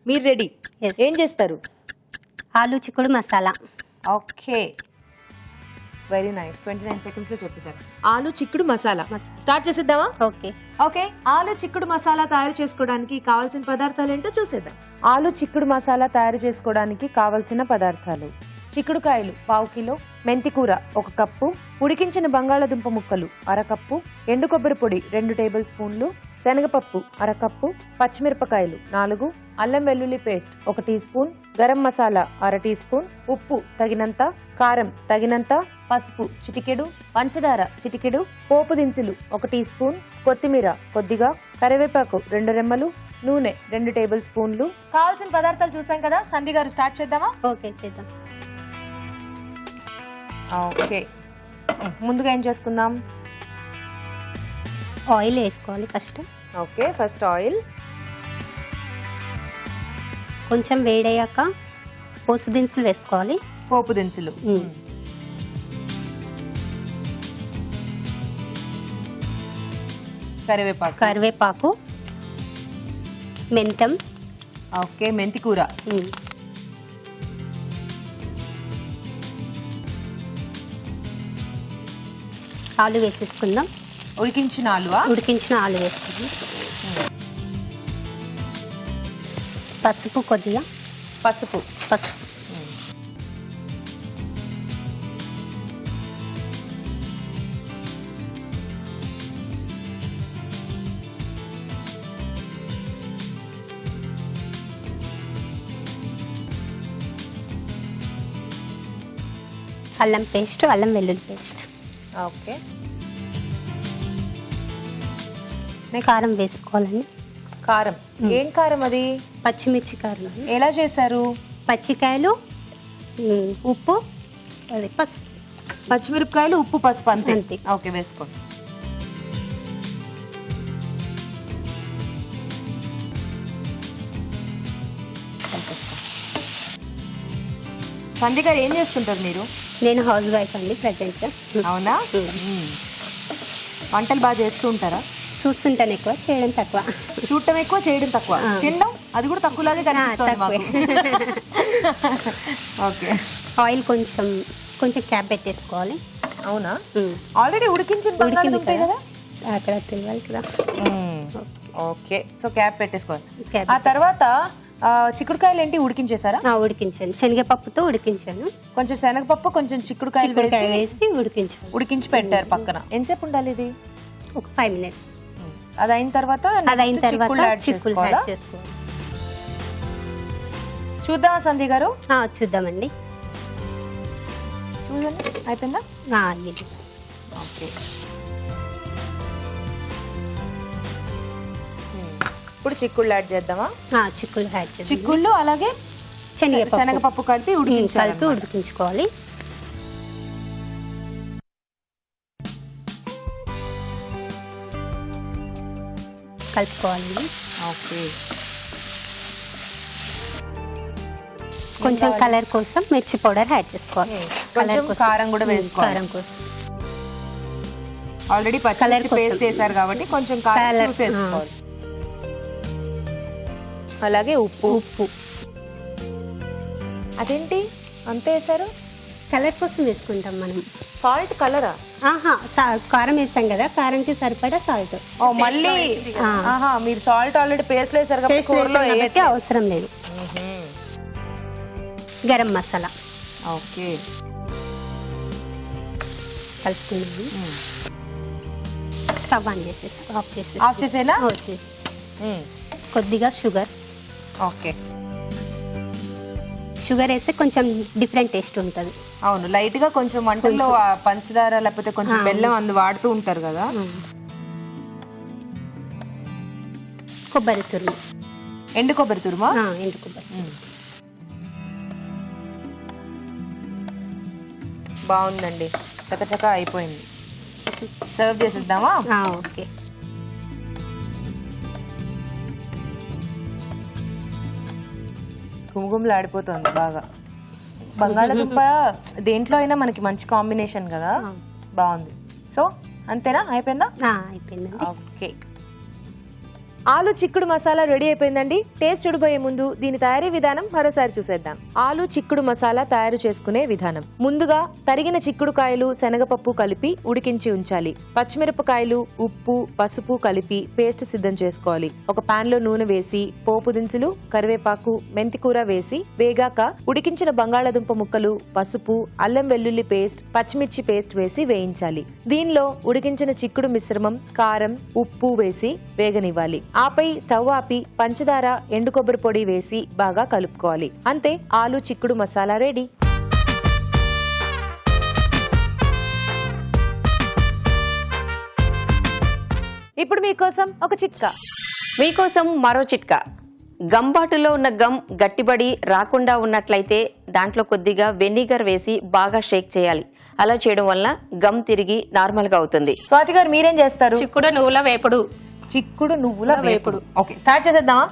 మీరు రెడీ? ఏం చేస్తారు? ఆలు చిక్కుడు masala. Okay, very nice. 29 seconds లో చెప్పేశారు. ఆలు చిక్కుడు మసాలా స్టార్ట్ చేసేద్దామా? ఓకే. ఓకే, ఆలు చిక్కుడు మసాలా తయారు చేసుకోవడానికి కావాల్సిన పదార్థాలు ఏంటో చూసేద్దాం. ఆలు చిక్కుడు మసాలా తయారు చేసుకోవడానికి కావలసిన పదార్థాలు: చిక్కుడుకాయలు 1/2 కిలో, మెంతి కూర 1 కప్పు, ఉడికించిన బంగాళదుంప ముక్కలు 1/2 కప్పు, ఎండు కొబ్బరి పొడి 2 టేబుల్ స్పూన్లు, శనగపప్పు 1/2 కప్పు, పచ్చిమిరపకాయలు 4, అల్లం వెల్లుల్లి paste 1 teaspoon, garam masala 1/2 teaspoon, ఉప్పు తగినంత, కారం తగినంత, పసుపు చిటికెడు, పంచదార చిటికెడు, పోపు దినుసులు 1 టీ స్పూన్, కొత్తిమీర కొద్దిగా, కరివేపాకు 2 రెమ్మలు, నూనె 2 టేబుల్ స్పూన్లు. కావాల్సిన పదార్థాలు చూసాం కదా. సంధ్య గారు స్టార్ట్ చేద్దామా? ఓకే, చేద్దాం. ఓకే, ముందుగా ఏం చేసుకుందాం? ఆయిల్ వేసుకోవాలి ఫస్ట్. Okay, first oil. కొంచెం వేడయ్యాక పోసు దినుసులు వేసుకోవాలి. పోపు దినుసులు. కరివేపాకు, మెంతం. ఓకే, మెంతి కూర. ఆలు వేసేసుకుందాం. ఉడికించిన ఆలువా? ఉడికించిన ఆలు వేసుకుందాం. పసుపు కొద్దిగా. పసుపు. అల్లం పేస్ట్, అల్లం వెల్లుల్లి పేస్ట్. ఓకే, కారం వేసుకోవాలండి. కారం. ఏం కారం అది? పచ్చిమిర్చి కారం. ఎలా చేశారు? పచ్చికాయలు, ఉప్పు, పసుపు. పచ్చిమిరపకాయలు, ఉప్పు, పసుపు అంతే. ఓకే, వేసుకోండి. సంధ్య గారు, ఏం చేస్తుంటారు మీరు? నేను హౌస్ వైఫ్ అండి ప్రజెంట్. అవునా? వంటలు బాగా చేస్తూ ఉంటారా? చూస్తుంటాను ఎక్కువ, చేయడం తక్కువ. చూడటం ఎక్కువ, చేయడం తక్కువ. తినడం అది కూడా తక్కువలాగే కనిపిస్తుంది మాకు. ఓకే, ఆయిల్ కొంచెం క్యాప్ పెట్టేసుకోవాలి. అవునా? ఆల్రెడీ ఉడికించిన బంగాళదుంపే కదా, అక్కడ తెలియాలి కదా. ఓకే, సో క్యాప్ పెట్టేసుకోవాలి. ఆ తర్వాత చిక్కుడుకాయలు ఏంటి ఉడికించేసారా? ఉడికించాను, శనగపప్పుతో ఉడికించాను. కొంచెం శనగపప్పు, కొంచెం చిక్కుడుకాయలు వేసి ఉడికించి పెట్టారు పక్కన. ఎంతసేపు ఉండాలి ఇది? ఒక 5 మినిట్స్. అది అయిన తర్వాత చిక్కులు యాడ్ చేసుకోవాలి. చూద్దామా సంధ్య గారు? చూద్దామండి. చూడండి, అయిపోయిందా? ఓకే, ఇప్పుడు చిక్కుళ్ళు యాడ్ చేద్దామా? చిక్కుళ్ళు యాడ్ చేద్దాం. చిక్కుళ్ళు అలాగే శనగపప్పు కలిపి ఉడికించుకోవాలి. కలుపుకోవాలండి. ఓకే, కొంచెం కలర్ కోసం మిర్చి పౌడర్ యాడ్ చేసుకోవాలి. కారం కూడా వేసుకోవాలి. కారం కోసం ఆల్రెడీ పచ్చిమిర్చి పేస్ట్ చేశారు కాబట్టి కొంచెం కారం చూసేసుకోవాలి. అలాగే ఉప్పు. అదేంటి అంతే వేసారు? కలర్ కోసం వేసుకుంటాం మనం. సాల్ట్ కలరా? కారం వేస్తాం కదా, కారంకి సరిపడా సాల్ట్. మళ్ళీ మీరు సాల్ట్ ఆల్రెడీ పేస్ట్ వేసారు కాబట్టి కూరలో వేయడానికి అవసరం లేదు. గరం మసాలా ఓకే కలుపుకున్నాము. స్టవ్ ఆన్ చేసేసి ఆఫ్ చేసేలా? కొద్దిగా షుగర్. ఓకే, షుగర్ వేస్తే కొంచెం డిఫరెంట్ టేస్ట్ ఉంటుంది. అవును, లైట్ గా కొంచెం వంటల్లో పంచదార లేకపోతే కొంచెం బెల్లం వాడుతూ ఉంటారు కదా. కొబ్బరి తురుము. ఎండు కొబ్బరి తురుమా? ఎండు కొబ్బరి. బాగుందండి, చకచక అయిపోయింది. సర్వ్ చేసేద్దామా? ఓకే. గుమగుమలు ఆడిపోతుంది బాగా. బంగాళదుంప దేంట్లో అయినా మనకి మంచి కాంబినేషన్ కదా, బాగుంది. సో అంతేనా, అయిపోయిందా? అయిపోయిందండి. ఓకే, ఆలు చిక్కుడు మసాలా రెడీ అయిపోయిందండి. టేస్ట్ చూడబోయే ముందు దీని తయారీ విధానం మరోసారి చూసేద్దాం. ఆలు చిక్కుడు మసాలా తయారు చేసుకునే విధానం. ముందుగా తరిగిన చిక్కుడుకాయలు, శనగపప్పు కలిపి ఉడికించి ఉంచాలి. పచ్చిమిరపకాయలు, ఉప్పు, పసుపు కలిపి పేస్ట్ సిద్ధం చేసుకోవాలి. ఒక పాన్ లో నూనె వేసి పోపు దినుసులు, కరివేపాకు, మెంతికూర వేసి వేగాక ఉడికించిన బంగాళాదుంప ముక్కలు, పసుపు, అల్లం వెల్లుల్లి పేస్ట్, పచ్చిమిర్చి పేస్ట్ వేసి వేయించాలి. దీనిలో ఉడికించిన చిక్కుడు మిశ్రమం, కారం, ఉప్పు వేసి వేగనివ్వాలి. ఆపై స్టవ్ ఆపి పంచదార, ఎండు కొబ్బరి పొడి వేసి బాగా కలుపుకోవాలి. అంతే, ఆలు చిక్కుడు మసాలా రెడీ. ఇప్పుడు మీకోసం ఒక చిట్కా. మీకోసం మరో చిట్కా. గమ్ బాటిల్లో ఉన్న గమ్ గట్టిబడి రాకుండా ఉన్నట్లయితే దాంట్లో కొద్దిగా వెనిగర్ వేసి బాగా షేక్ చేయాలి. అలా చేయడం వల్ల గమ్ తిరిగి నార్మల్ గా అవుతుంది. స్వాతి గారు మీరేం చేస్తారు? చిక్కుడు నువ్వుల వేపుడు. చిక్కుడు నువ్వుల వేపుడు. ఓకే, స్టార్ట్ చేసేద్దామా?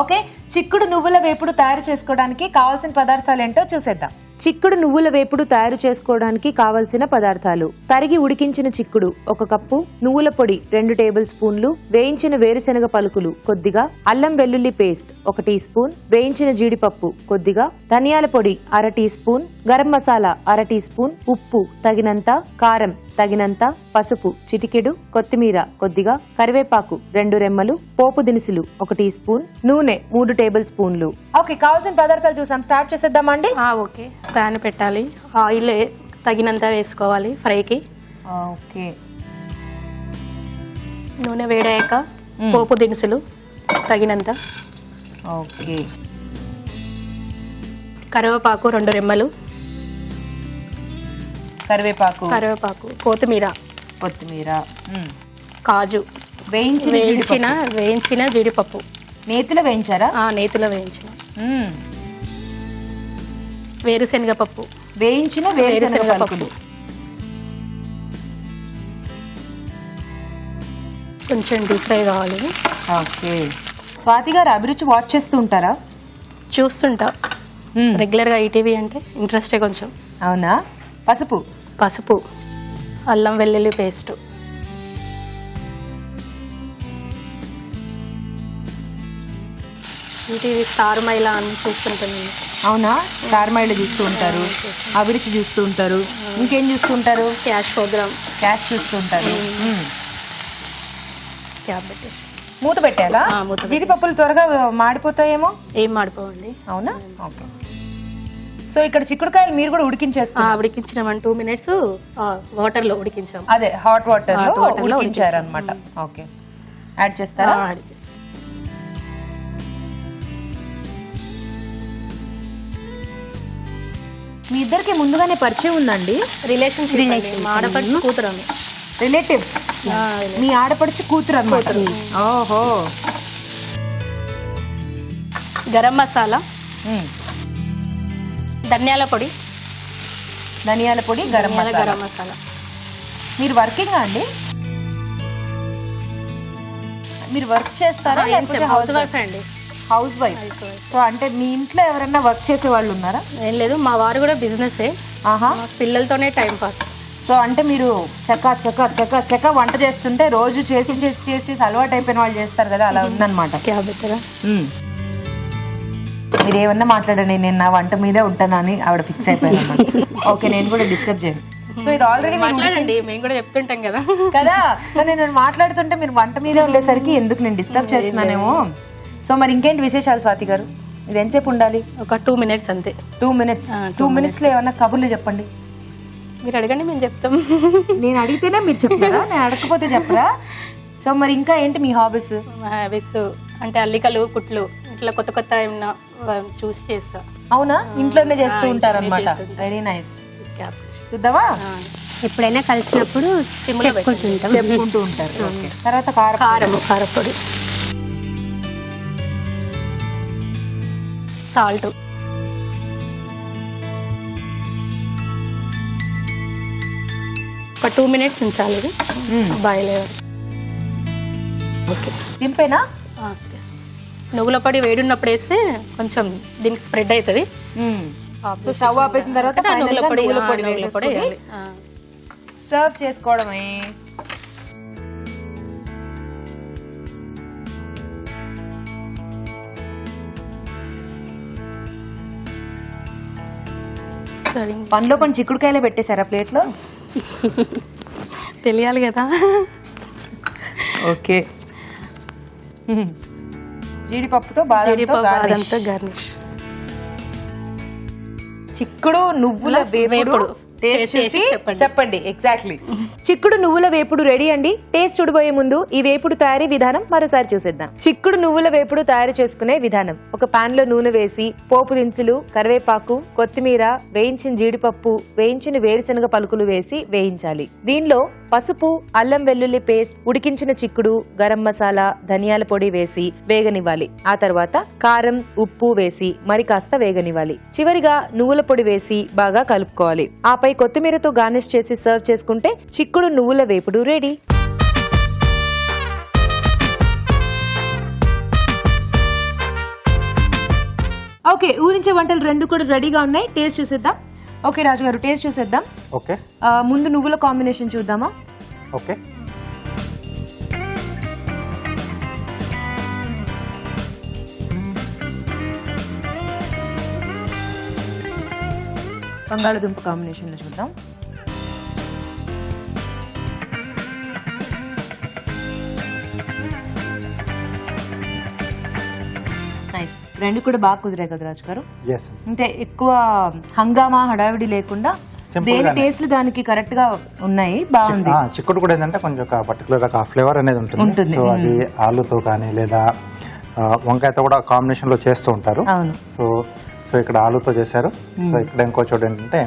ఓకే. చిక్కుడు నువ్వుల వేపుడు తయారు చేసుకోవడానికి కావాల్సిన పదార్థాలు ఏంటో చూసేద్దాం. చిక్కుడు నువ్వుల వేపుడు తయారు చేసుకోవడానికి కావలసిన పదార్థాలు: తరిగి ఉడికించిన చిక్కుడు 1 కప్పు, నువ్వుల పొడి 2 టేబుల్ స్పూన్లు, వేయించిన వేరుశెనగ పలుకులు కొద్దిగా, అల్లం వెల్లుల్లి పేస్ట్ 1 టీ స్పూన్, వేయించిన జీడిపప్పు కొద్దిగా, ధనియాల పొడి 1/2 teaspoon, garam masala 1/2 teaspoon, ఉప్పు తగినంత, కారం తగినంత, పసుపు చిటికెడు, కొత్తిమీర కొద్దిగా, కరివేపాకు 2 రెమ్మలు, పోపు దినుసులు 1 టీ స్పూన్, నూనె 3 టేబుల్ స్పూన్లు. ఓకే, కావాల్సిన పదార్థాలు చూసాం. స్టార్ట్ చేసేద్దామండి. ఓకే, ప్యాన్ పెట్టాలి. ఆయిల్ తగినంత వేసుకోవాలి ఫ్రైకి. ఓకే, నూనె వేడాక పోపు దినుసులు తగినంత. ఓకే, కరివేపాకు 2 రెమ్మలు, కరివేపాకు, కొత్తిమీర, కాజు, వేయించిన జీడిపప్పు. నేతిలో వేయించారా? నేతిలో వేయించిన వేరుశెనగపప్పు, వేయించిన వేరుశెనగపప్పు. కొంచెం డీప్ ఫ్రై కావాలి. ఓకే, స్వాతి గారు అభిరుచి వాచ్ చేస్తూ ఉంటారా? చూస్తుంటా రెగ్యులర్గా. ఈటీవీ అంటే ఇంట్రెస్టే కొంచెం. అవునా? పసుపు, అల్లం వెల్లుల్లి పేస్ట్, ఈటీవీ స్టార్ మైలా అని చూస్తుంటాను. అవునా? స్టార్ మైలా చూస్తూ ఉంటారు, అభిరుచి చూస్తూ ఉంటారు, ఇంకేం చూస్తూ ఉంటారు? క్యాష్ ప్రోగ్రామ్, క్యాష్ చూస్తూ ఉంటారు. క్యాబ్ పెట్టేసి మూత పెట్టాలా? జీడిపప్పులు త్వరగా మాడిపోతాయేమో. ఏం మాడిపోవండి. అవునా? ఓకే. సో ఇక్కడ చిక్కుడుకాయలు మీరు కూడా ఉడికించినాం 2 మినిట్స్ వాటర్ లో ఉడికించాం. అదే హాట్ వాటర్ లో ఉడికించారు అనమాట. ఓకే, యాడ్ చేస్తారా? మీ ఇద్దరికి ముందుగానే పరిచయం ఉందండి? రిలేషన్షిప్, ఆడపడుచు కూతురు. రిలేటివ్, మీ ఆడపడుచు కూతురు అన్నమాట. ఓహో. గరం మసాలా, ధనియాల పొడి, గరం మసాలా. మీరు వర్కింగ్ అండి? మీరు వర్క్ చేస్తారా? హౌస్ వైఫ్ అండి. House wife. సో అంటే మీ ఇంట్లో ఎవరైనా వర్క్ చేసే వాళ్ళు ఉన్నారా? ఏం లేదు, మా వారు కూడా బిజినెస్. పిల్లలతోనే టైం పాస్. సో అంటే మీరు చక్క వంట చేస్తుంటే రోజు చేసి అలవాటు అయిపోయిన వాళ్ళు చేస్తారు కదా, అలా ఉందన్నమాట. మీరు ఏమన్నా మాట్లాడండి, నేను నా వంట మీదే ఉంటాను అని ఆవిడ ఫిక్స్ అయిపోయాను. ఓకే, నేను కూడా డిస్టర్బ్ చేయను. సో ఇది ఆల్రెడీ మాట్లాడండి, మేము కూడా చెప్తుంటాం కదా కదా. నేను మాట్లాడుతుంటే మీరు వంట మీదే ఉండేసరికి ఎందుకు నేను డిస్టర్బ్ చేస్తున్నానేమో. సో మరి ఇంకేంటి విశేషాలు స్వాతి గారు? ఇది ఎంతసేపు ఉండాలి? ఒక 2 minutes అంతే. 2 minutes. 2 minutes లో ఏమన్నా కబుర్లు చెప్పండి. మీరు అడగండి, మేము చెప్తాం. నేను అడిగితేనే మీరు చెప్తారా, నేను అడగకపోతే చెప్పరా? సో మరి ఇంకా ఏంటి మీ హాబీస్? హ్యాబిట్స్ అంటే అల్లికలు, కుట్లు, ఇట్లా కొత్త కొత్త ఏమన్నా చూసి చేస్తా. అవునా, ఇంట్లోనే చేస్తూ ఉంటారు అనమాట. Very nice. చూద్దామా? ఎప్పుడైనా కలిసినప్పుడు చెప్పుకుంటూ ఉంటారు. తర్వాత కారపొడి, సాల్ట్, ఒక 2 minutes ఉంచాలి ఇది బాయిల్ అయ్యారు. ఓకే, దింపేనా? నువ్వుల పొడి వేడి ఉన్నప్పుడు వేస్తే కొంచెం దీనికి స్ప్రెడ్ అవుతుంది. స్టవ్ ఆపేసిన తర్వాత నువ్వుల పొడి వేయాలి. సర్వ్ చేసుకోవడమే. పండ్లో కొన్ని చిక్కుడుకాయలే పెట్టేశారా ప్లేట్ లో? తెలియాలి కదా. ఓకే, జీడిపప్పుతో బాదంతో గార్నిష్. చిక్కుడు నువ్వుల వేపుడు టేస్ట్ చూసి చెప్పండి. ఎగ్జాక్ట్లీ, చిక్కుడు నువ్వుల వేపుడు రెడీ అండి. టేస్ట్ చూడబోయే ముందు ఈ వేపుడు తయారీ విధానం మరోసారి చూసేద్దాం. చిక్కుడు నువ్వుల వేపుడు తయారు చేసుకునే విధానం: ఒక పాన్ లో నూనె వేసి పోపు దినుసులు, కరివేపాకు, కొత్తిమీర, వేయించిన జీడిపప్పు, వేయించిన వేరుశనగ పలుకులు వేసి వేయించాలి. దీనిలో పసుపు, అల్లం వెల్లుల్లి పేస్ట్, ఉడికించిన చిక్కుడు, గరం మసాలా, ధనియాల పొడి వేసి వేగనివ్వాలి. ఆ తర్వాత కారం, ఉప్పు వేసి మరి కాస్త వేగనివ్వాలి. చివరిగా నువ్వుల పొడి వేసి బాగా కలుపుకోవాలి. ఆపై కొత్తిమీరతో గార్నిష్ చేసి సర్వ్ చేసుకుంటే చిక్కుడు నువ్వుల వేపుడు రెడీ. ఓకే, ఊరించే వంటలు 2 కూడా రెడీగా ఉన్నాయి. టేస్ట్ చూసేద్దాం. ఓకే రాజు గారు, టేస్ట్ చూసేద్దాం. ఓకే, ముందు నువ్వుల కాంబినేషన్ చూద్దామా? ఓకే. బంగాళదుంప కాంబినేషన్ లో చూద్దాం. నైస్. 2 కూడా బాగా కుదిరాయి కదా రాజు గారు. అంటే ఎక్కువ హంగామా హడావిడి లేకుండా దేని టేస్ట్ దానికి కరెక్ట్ గా ఉన్నాయి. బాగుంది. చిక్కుడు కూడా ఏంటంటే కొంచెం పర్టికులర్ గా ఫ్లేవర్ అనేది ఉంటుంది. సో అది ఆలుతో కానీ లేదా వంకాయతో కూడా కాంబినేషన్ లో చేస్తూ ఉంటారు. సో ఇక్కడ ఆలుతో చేశారు. సో ఇక్కడ ఇంకో చోటు ఏంటంటే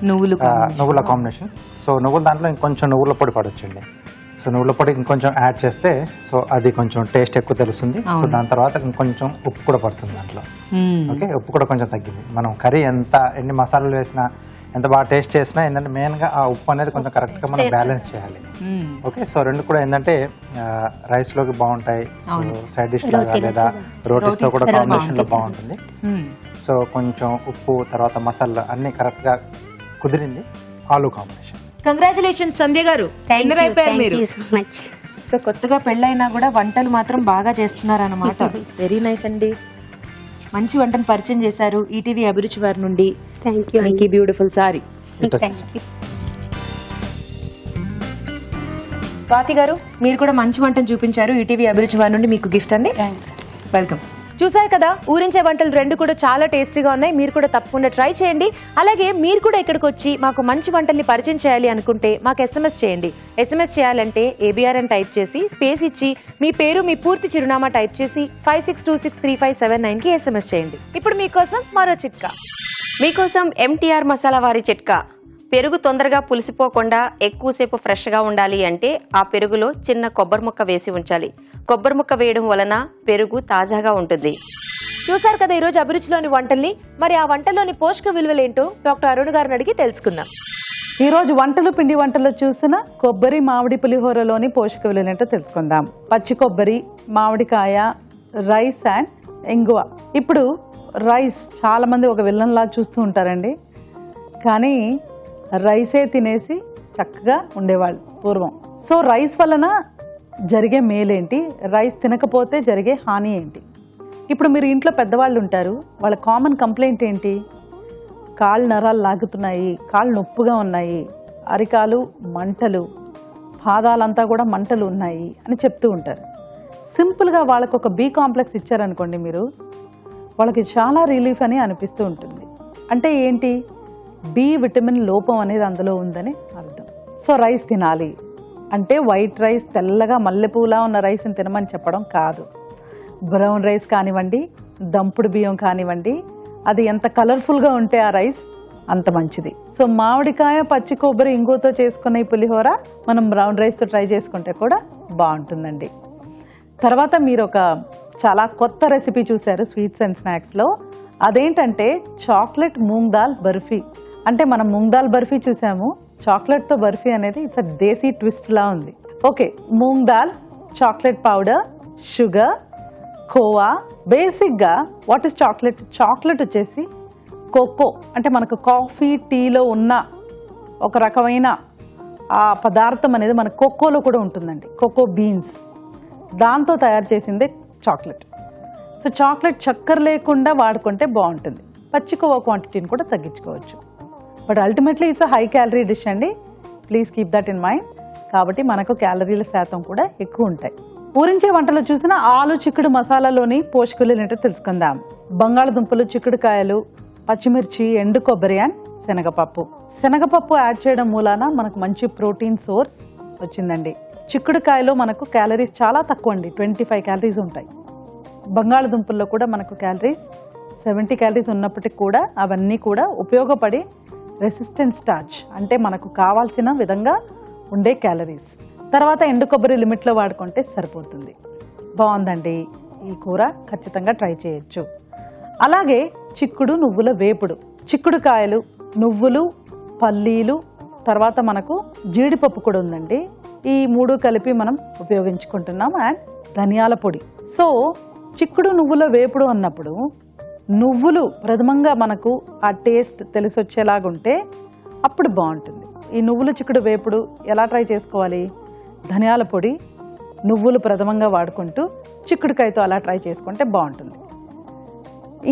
నువ్వుల కాంబినేషన్. సో నువ్వుల దాంట్లో ఇంకొంచెం నువ్వుల పొడి పడొచ్చండి. సో నువ్వుల పొడి ఇంకొంచెం యాడ్ చేస్తే సో అది కొంచెం టేస్ట్ ఎక్కువ తెలుస్తుంది. సో దాని తర్వాత ఇంకొంచెం ఉప్పు కూడా పడుతుంది దాంట్లో. ఓకే, ఉప్పు కూడా కొంచెం తగ్గింది. మనం కర్రీ ఎన్ని మసాలాలు వేసినా, ఎంత బాగా టేస్ట్ చేసినా ఏంటంటే మెయిన్ గా ఆ ఉప్పు అనేది కొంచెం కరెక్ట్ గా మనం బ్యాలెన్స్ చేయాలి. ఓకే, సో 2 కూడా ఏంటంటే రైస్ లోకి బాగుంటాయి. సో సైడ్ డిష్ లాగా లేదా రోటీస్ తో కూడా కాంబినేషన్ లో బాగుంటుంది. సో కొంచెం ఉప్పు తర్వాత మసాలా అన్ని కరెక్ట్ గా కుదిరింది. ఆలు కాంబినేషన్. కంగ్రాచులేషన్స్ సంధ్య గారు, విన్నర్ అయిపోయారు మీరు. సో కొత్తగా పెళ్ళైనా కూడా వంటలు మాత్రం బాగా చేస్తున్నారు అన్నమాట. వెరీ నైస్ అండి, మంచి వంటను పరిచయం చేశారు ఈటీవీ అభిరుచి వారి నుండి. Thank you. Beautiful sorry. Swathi గారు, మీరు కూడా మంచి వంటను చూపించారు ఈటీవీ అభిరుచి వారి నుండి. మీకు గిఫ్ట్ అండి. వెల్కమ్. చూసారు కదా, ఊరించే వంటలు 2 కూడా చాలా టేస్టీగా ఉన్నాయి. మీరు కూడా తప్పకుండా ట్రై చేయండి. అలాగే మీరు కూడా ఇక్కడికి వచ్చి మాకు మంచి వంటల్ని పరిచయం చేయాలి అనుకుంటే మాకు SMS చేయండి. SMS చేయాలంటే ABR అని టైప్ చేసి స్పేస్ ఇచ్చి మీ పేరు, మీ పూర్తి చిరునామా టైప్ చేసి 56263579 కి SMS చేయండి. ఇప్పుడు మీకోసం మరో చిట్కా. మీకోసం MTR మసాలా వారి చిట్కా. పెరుగు తొందరగా పులిసిపోకుండా ఎక్కువసేపు ఫ్రెష్గా ఉండాలి అంటే ఆ పెరుగులో చిన్న కొబ్బరి ముక్క వేసి ఉంచాలి. కొబ్బరి ముక్క వేయడం వలన పెరుగు తాజాగా ఉంటుంది. చూసారు కదా ఈరోజు అభిరుచిలోని వంటల్ని. మరి ఆ వంటల్లోని పోషక విలువలేంటో డాక్టర్ అరుణ్ గారిని అడిగి తెలుసుకుందాం. ఈరోజు వంటలు పిండి వంటల్లో చూసిన కొబ్బరి మామిడి పులిహోరలోని పోషక విలువలేంటో తెలుసుకుందాం. పచ్చి కొబ్బరి, మామిడికాయ, రైస్ అండ్ ఇంగువ. ఇప్పుడు రైస్ చాలా మంది ఒక విలన్లా చూస్తూ ఉంటారండి. కానీ రైసే తినేసి చక్కగా ఉండేవాళ్ళు పూర్వం. సో రైస్ వలన జరిగే మేలేంటి, రైస్ తినకపోతే జరిగే హాని ఏంటి? ఇప్పుడు మీరు ఇంట్లో పెద్దవాళ్ళు ఉంటారు, వాళ్ళ కామన్ కంప్లైంట్ ఏంటి? కాళ్ళు నరాలు లాగుతున్నాయి, కాళ్ళు నొప్పుగా ఉన్నాయి, అరికాలు మంటలు, పాదాలంతా కూడా మంటలు ఉన్నాయి అని చెప్తూ ఉంటారు. సింపుల్గా వాళ్ళకు ఒక బి కాంప్లెక్స్ ఇచ్చారనుకోండి మీరు, వాళ్ళకి చాలా రిలీఫ్ అని అనిపిస్తూ ఉంటుంది. అంటే ఏంటి? బి విటమిన్ లోపం అనేది అందులో ఉందని అర్థం. సో రైస్ తినాలి అంటే వైట్ రైస్, తెల్లగా మల్లెపూలా ఉన్న రైస్ని తినమని చెప్పడం కాదు. బ్రౌన్ రైస్ కానివ్వండి, దంపుడు బియ్యం కానివ్వండి, అది ఎంత కలర్ఫుల్గా ఉంటే ఆ రైస్ అంత మంచిది. సో మామిడికాయ, పచ్చి కొబ్బరి, ఇంగువతో చేసుకునే ఈ పులిహోర మనం బ్రౌన్ రైస్తో ట్రై చేసుకుంటే కూడా బాగుంటుందండి. తర్వాత మీరు ఒక చాలా కొత్త రెసిపీ చూశారు స్వీట్స్ అండ్ స్నాక్స్లో. అదేంటంటే చాక్లెట్ మూంగ్ దాల్ బర్ఫీ. అంటే మనం మూంగ్ దాల్ బర్ఫీ చూసాము, చాక్లెట్తో బర్ఫీ అనేది ఇట్స్ అ దేశీ ట్విస్ట్ లా ఉంది. Okay, moong dal, chocolate powder, sugar, khoa. బేసిక్గా వాట్ ఇస్ చాక్లెట్? చాక్లెట్ వచ్చేసి కోకో, అంటే మనకు కాఫీ, టీలో ఉన్న ఒక రకమైన ఆ పదార్థం అనేది మన కోకోలో కూడా ఉంటుందండి. కోకో బీన్స్, దాంతో తయారు చేసిందే చాక్లెట్. సో చాక్లెట్ చక్కెర లేకుండా వాడుకుంటే బాగుంటుంది. పచ్చి కోవా క్వాంటిటీని కూడా తగ్గించుకోవచ్చు. But ultimately it's high calorie dish అండి, please keep that in mind. కాబట్టి మనకు క్యాలరీల శాతం కూడా ఎక్కువ ఉంటాయి. ఊరించే వంటలో చూసిన ఆలు చిక్కుడు మసాలాలోని పోషకాలు ఏంటో తెలుసుకుందాం. బంగాళదుంపలు, చిక్కుడుకాయలు, పచ్చిమిర్చి, ఎండు కొబ్బరి అండ్ శనగపప్పు. శనగపప్పు యాడ్ చేయడం మూలాన మనకు మంచి ప్రోటీన్ సోర్స్ వచ్చిందండి. చిక్కుడుకాయలో మనకు క్యాలరీస్ చాలా తక్కువ అండి, 25 క్యాలరీస్ ఉంటాయి. బంగాళదుంపల్లో కూడా మనకు క్యాలరీస్ 70 క్యాలరీస్ ఉన్నప్పటికీ కూడా అవన్నీ కూడా ఉపయోగపడి రెసిస్టెంట్ స్టార్చ్, అంటే మనకు కావాల్సిన విధంగా ఉండే క్యాలరీస్. తర్వాత ఎండు కొబ్బరి లిమిట్లో వాడుకుంటే సరిపోతుంది. బాగుందండి ఈ కూర, ఖచ్చితంగా ట్రై చేయొచ్చు. అలాగే చిక్కుడు నువ్వుల వేపుడు. చిక్కుడుకాయలు, నువ్వులు, పల్లీలు, తర్వాత మనకు జీడిపప్పు కూడా ఉందండి. ఈ 3 కలిపి మనం ఉపయోగించుకుంటున్నాం. అండ్ ధనియాల పొడి. సో చిక్కుడు నువ్వుల వేపుడు అన్నప్పుడు నువ్వులు ప్రథమంగా మనకు ఆ టేస్ట్ తెలిసొచ్చేలాగుంటే అప్పుడు బాగుంటుంది. ఈ నువ్వుల చిక్కుడు వేపుడు ఎలా ట్రై చేసుకోవాలి? ధనియాల పొడి, నువ్వులు ప్రథమంగా వాడుకుంటూ చిక్కుడుకాయతో అలా ట్రై చేసుకుంటే బాగుంటుంది.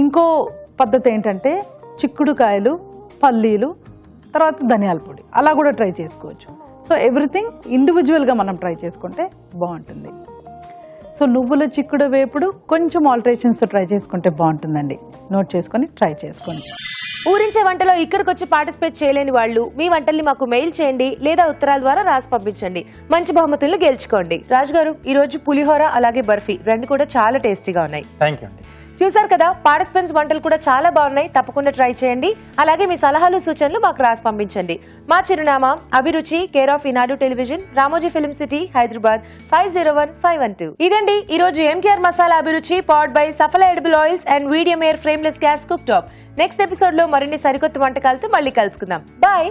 ఇంకో పద్ధతి ఏంటంటే చిక్కుడుకాయలు, పల్లీలు, తర్వాత ధనియాల పొడి, అలా కూడా ట్రై చేసుకోవచ్చు. సో ఎవ్రీథింగ్ ఇండివిజువల్గా మనం ట్రై చేసుకుంటే బాగుంటుంది. సో నువ్వుల చిక్కుడు వేపుడు కొంచెం ఆల్టరేషన్స్తో ట్రై చేసుకుంటే బాగుంటుందండి. నోట్ చేసుకొని ట్రై చేసుకోండి. ఊరించే వంటలో ఇక్కడికి వచ్చి పార్టిసిపేట్ చేయలేని వాళ్ళు మీ వంటల్ని మాకు మెయిల్ చేయండి లేదా ఉత్తరాల ద్వారా రాసి పంపించండి. మంచి బహుమతులను గెలుచుకోండి. రాజు గారు, ఈ రోజు పులిహోర అలాగే బర్ఫీ రెండు కూడా చాలా టేస్టీగా ఉన్నాయి. థ్యాంక్ యూ అండి. చూసారు కదా, పార్టిసిపెంట్స్ వంటలు కూడా చాలా బాగున్నాయి. తప్పకుండా ట్రై చేయండి. అలాగే మీ సలహాలు, సూచనలు మాకు రాసి పంపించండి. మా చిరునామా Abhiruchi, care of Eenadu television, Ramoji film city, Hyderabad 501512. ఇదండి ఈ రోజు MTR masala Abhiruchi, powered by Saffola edible oils and medium air frameless gas cooktop. Next episode లో మరిన్ని సరికొత్త వంటకాలతో మళ్ళీ కలుసుకుందాం. బాయ్.